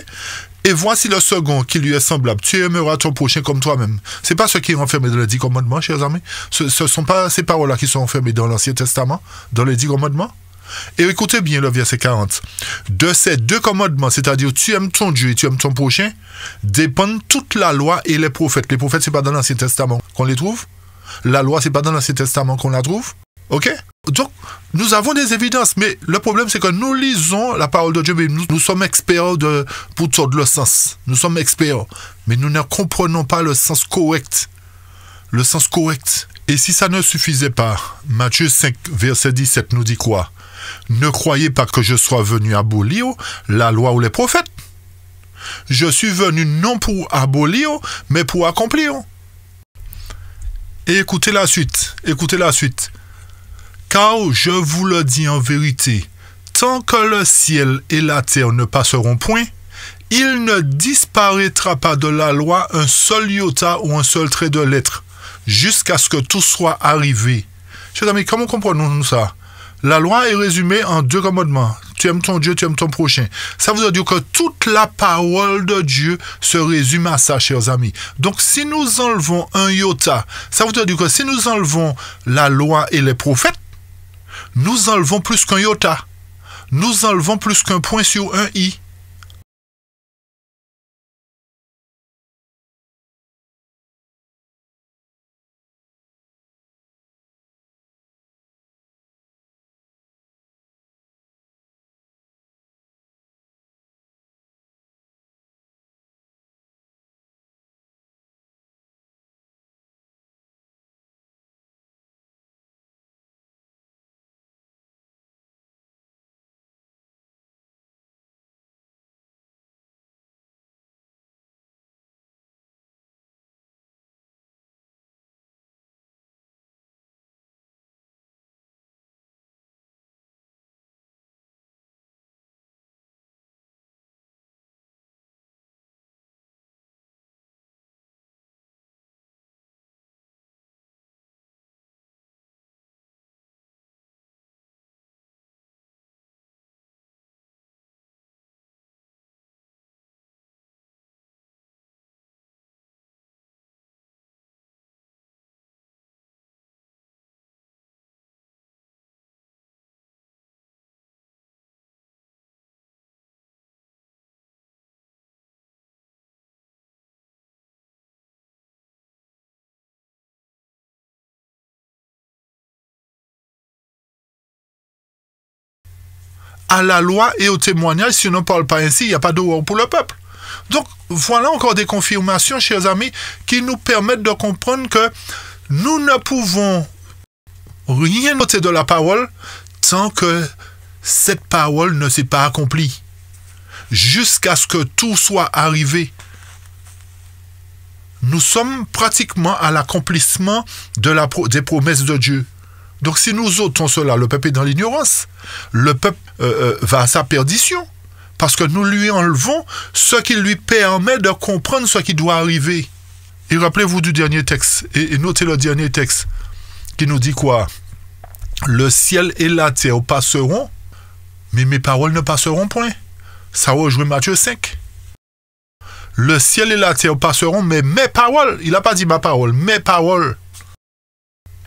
Et voici le second qui lui est semblable. Tu aimeras ton prochain comme toi-même. C'est pas ce qui est enfermé dans les 10 commandements, chers amis. Ce sont pas ces paroles-là qui sont enfermées dans l'Ancien Testament, dans les 10 commandements. Et écoutez bien le verset 40. De ces 2 commandements, c'est-à-dire tu aimes ton Dieu et tu aimes ton prochain, dépendent toute la loi et les prophètes. Les prophètes, c'est pas dans l'Ancien Testament qu'on les trouve. La loi, c'est pas dans l'Ancien Testament qu'on la trouve. Ok? Donc, nous avons des évidences, mais le problème, c'est que nous lisons la parole de Dieu, mais nous sommes experts pour tout le sens. Nous sommes experts, mais nous ne comprenons pas le sens correct. Le sens correct. Et si ça ne suffisait pas, Matthieu 5, verset 17 nous dit quoi? Ne croyez pas que je sois venu abolir la loi ou les prophètes. je suis venu non pour abolir, mais pour accomplir. Et écoutez la suite, Car je vous le dis en vérité, tant que le ciel et la terre ne passeront point, il ne disparaîtra pas de la loi un seul iota ou un seul trait de lettre, jusqu'à ce que tout soit arrivé. Chers amis, comment comprenons-nous ça? La loi est résumée en 2 commandements. Tu aimes ton Dieu, tu aimes ton prochain. Ça veut dire que toute la parole de Dieu se résume à ça, chers amis. Donc, si nous enlevons un iota, ça veut dire que si nous enlevons la loi et les prophètes, nous enlevons plus qu'un iota. Nous enlevons plus qu'un point sur un i. À la loi et au témoignage, si on ne parle pas ainsi, il n'y a pas d'horreur pour le peuple. Donc, voilà encore des confirmations, chers amis, qui nous permettent de comprendre que nous ne pouvons rien noter de la parole tant que cette parole ne s'est pas accomplie, jusqu'à ce que tout soit arrivé. Nous sommes pratiquement à l'accomplissement des promesses de Dieu. Donc si nous ôtons cela, le peuple est dans l'ignorance. Le peuple va à sa perdition. Parce que nous lui enlevons ce qui lui permet de comprendre ce qui doit arriver. Et rappelez-vous du dernier texte. Et notez le dernier texte. Qui nous dit quoi? Le ciel et la terre passeront, mais mes paroles ne passeront point. Ça rejoint Matthieu 5. Le ciel et la terre passeront, mais mes paroles, il n'a pas dit ma parole, mes paroles.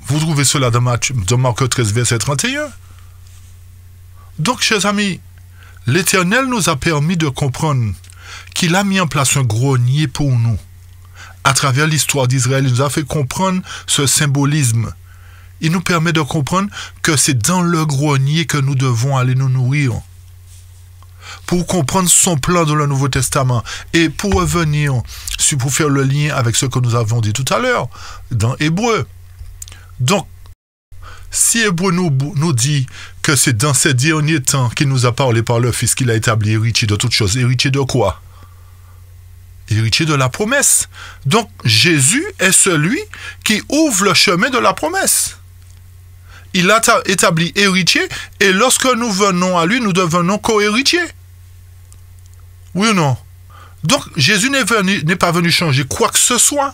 Vous trouvez cela dans Marc 13, verset 31. Donc, chers amis, l'Éternel nous a permis de comprendre qu'il a mis en place un grenier pour nous. À travers l'histoire d'Israël, il nous a fait comprendre ce symbolisme. Il nous permet de comprendre que c'est dans le grenier que nous devons aller nous nourrir. Pour comprendre son plan dans le Nouveau Testament. Et pour revenir, pour faire le lien avec ce que nous avons dit tout à l'heure, dans Hébreu. Donc, si Hébreu nous dit que c'est dans ces derniers temps qu'il nous a parlé par le Fils qu'il a établi héritier de toutes choses, héritier de quoi? Héritier de la promesse. Donc, Jésus est celui qui ouvre le chemin de la promesse. Il a établi héritier, et lorsque nous venons à lui, nous devenons co-héritiers. Oui ou non? Donc, Jésus n'est pas venu changer quoi que ce soit.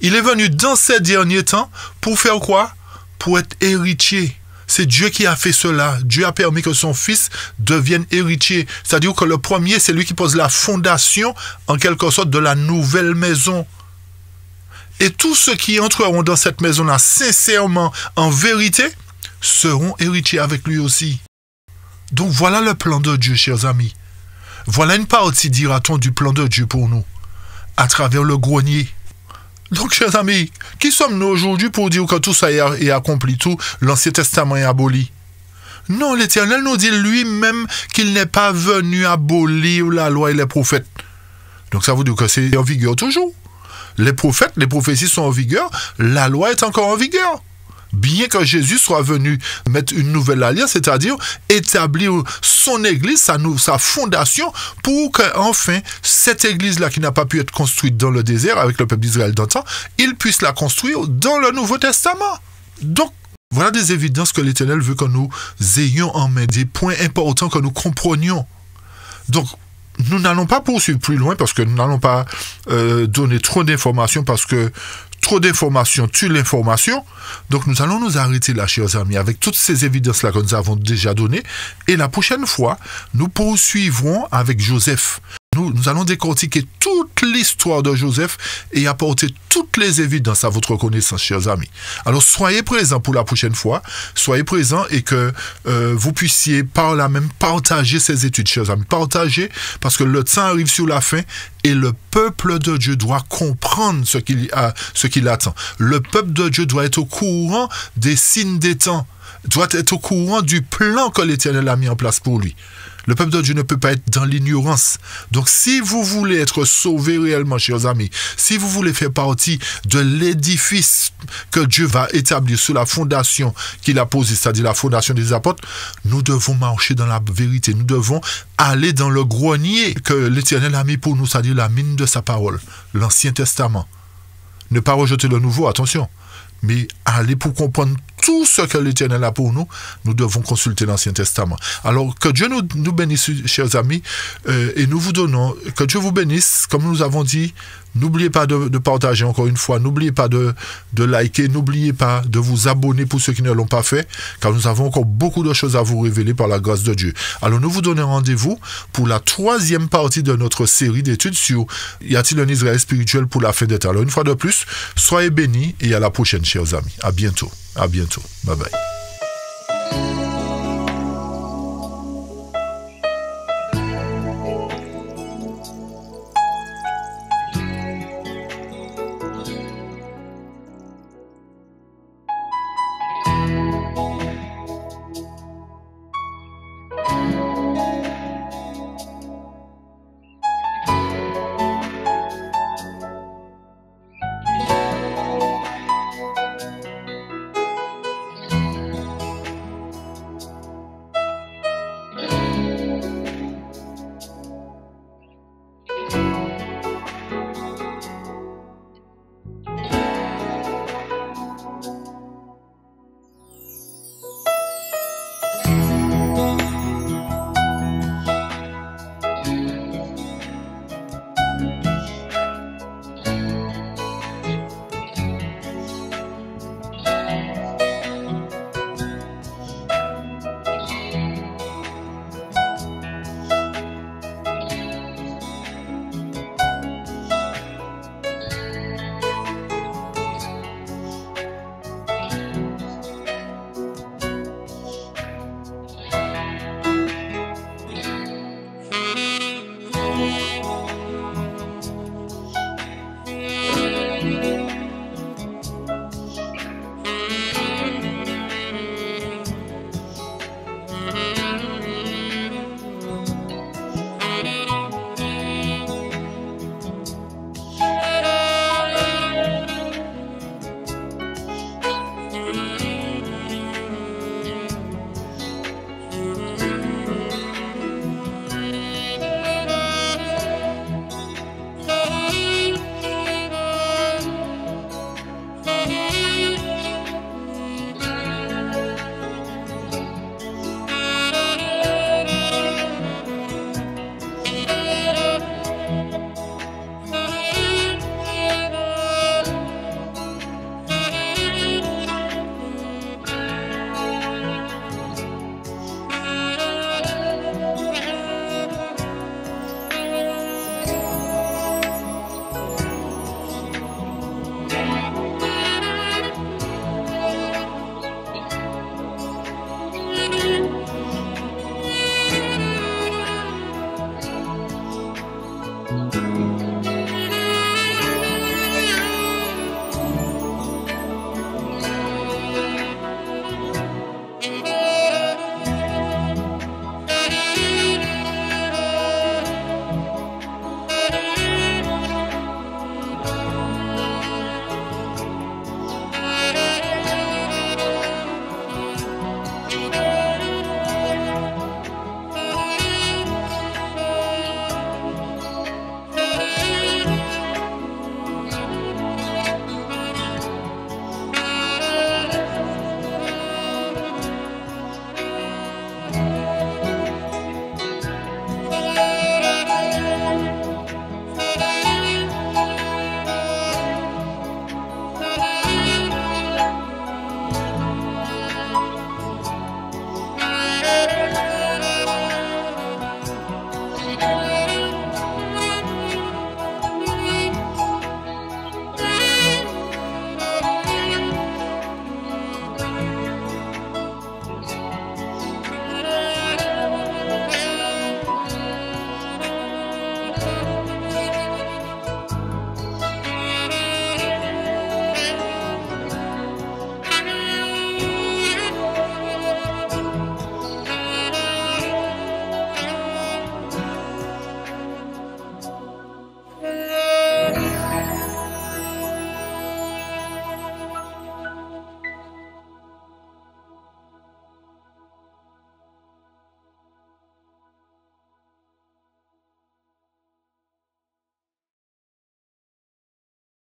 Il est venu dans ces derniers temps pour faire quoi? Pour être héritier. C'est Dieu qui a fait cela. Dieu a permis que son Fils devienne héritier. C'est-à-dire que le premier, c'est lui qui pose la fondation, en quelque sorte, de la nouvelle maison. Et tous ceux qui entreront dans cette maison-là, sincèrement, en vérité, seront héritiers avec lui aussi. Donc voilà le plan de Dieu, chers amis. Voilà une partie, dira-t-on, du plan de Dieu pour nous, à travers le grenier. Donc, chers amis, qui sommes-nous aujourd'hui pour dire que tout ça est accompli, tout l'Ancien Testament est aboli? Non, l'Éternel nous dit lui-même qu'il n'est pas venu abolir la loi et les prophètes. Donc, ça veut dire que c'est en vigueur toujours. Les prophètes, les prophéties sont en vigueur, la loi est encore en vigueur. bien que Jésus soit venu mettre une nouvelle alliance, c'est-à-dire établir son église, sa fondation, pour que enfin cette église-là qui n'a pas pu être construite dans le désert avec le peuple d'Israël d'antan, il puisse la construire dans le Nouveau Testament. Donc, voilà des évidences que l'Éternel veut que nous ayons en main, des points importants que nous comprenions. Donc, nous n'allons pas poursuivre plus loin parce que nous n'allons pas donner trop d'informations parce que trop d'informations tue l'information. Donc, nous allons nous arrêter là, chers amis, avec toutes ces évidences-là que nous avons déjà données. Et la prochaine fois, nous poursuivrons avec Joseph. Nous allons décortiquer toute l'histoire de Joseph et apporter toutes les évidences à votre connaissance, chers amis. Alors, soyez présents pour la prochaine fois. Soyez présents et que vous puissiez par là même partager ces études, chers amis. Partager parce que le temps arrive sur la fin et le peuple de Dieu doit comprendre ce qu'il attend. Le peuple de Dieu doit être au courant des signes des temps, doit être au courant du plan que l'Éternel a mis en place pour lui. Le peuple de Dieu ne peut pas être dans l'ignorance. Donc, si vous voulez être sauvés réellement, chers amis, si vous voulez faire partie de l'édifice que Dieu va établir sur la fondation qu'il a posée, c'est-à-dire la fondation des apôtres, nous devons marcher dans la vérité. Nous devons aller dans le grenier que l'Éternel a mis pour nous, c'est-à-dire la mine de sa parole, l'Ancien Testament. Ne pas rejeter le nouveau, attention. Mais aller pour comprendre tout ce que l'Éternel a pour nous, nous devons consulter l'Ancien Testament. Alors, que Dieu nous bénisse, chers amis, et nous vous donnons, que Dieu vous bénisse, comme nous avons dit, n'oubliez pas de partager encore une fois, n'oubliez pas de liker, n'oubliez pas de vous abonner pour ceux qui ne l'ont pas fait, car nous avons encore beaucoup de choses à vous révéler par la grâce de Dieu. Alors, nous vous donnons rendez-vous pour la 3e partie de notre série d'études sur Y a-t-il un Israël spirituel pour la fin des temps. Alors, une fois de plus, soyez bénis et à la prochaine, chers amis. À bientôt. À bientôt. Bye bye.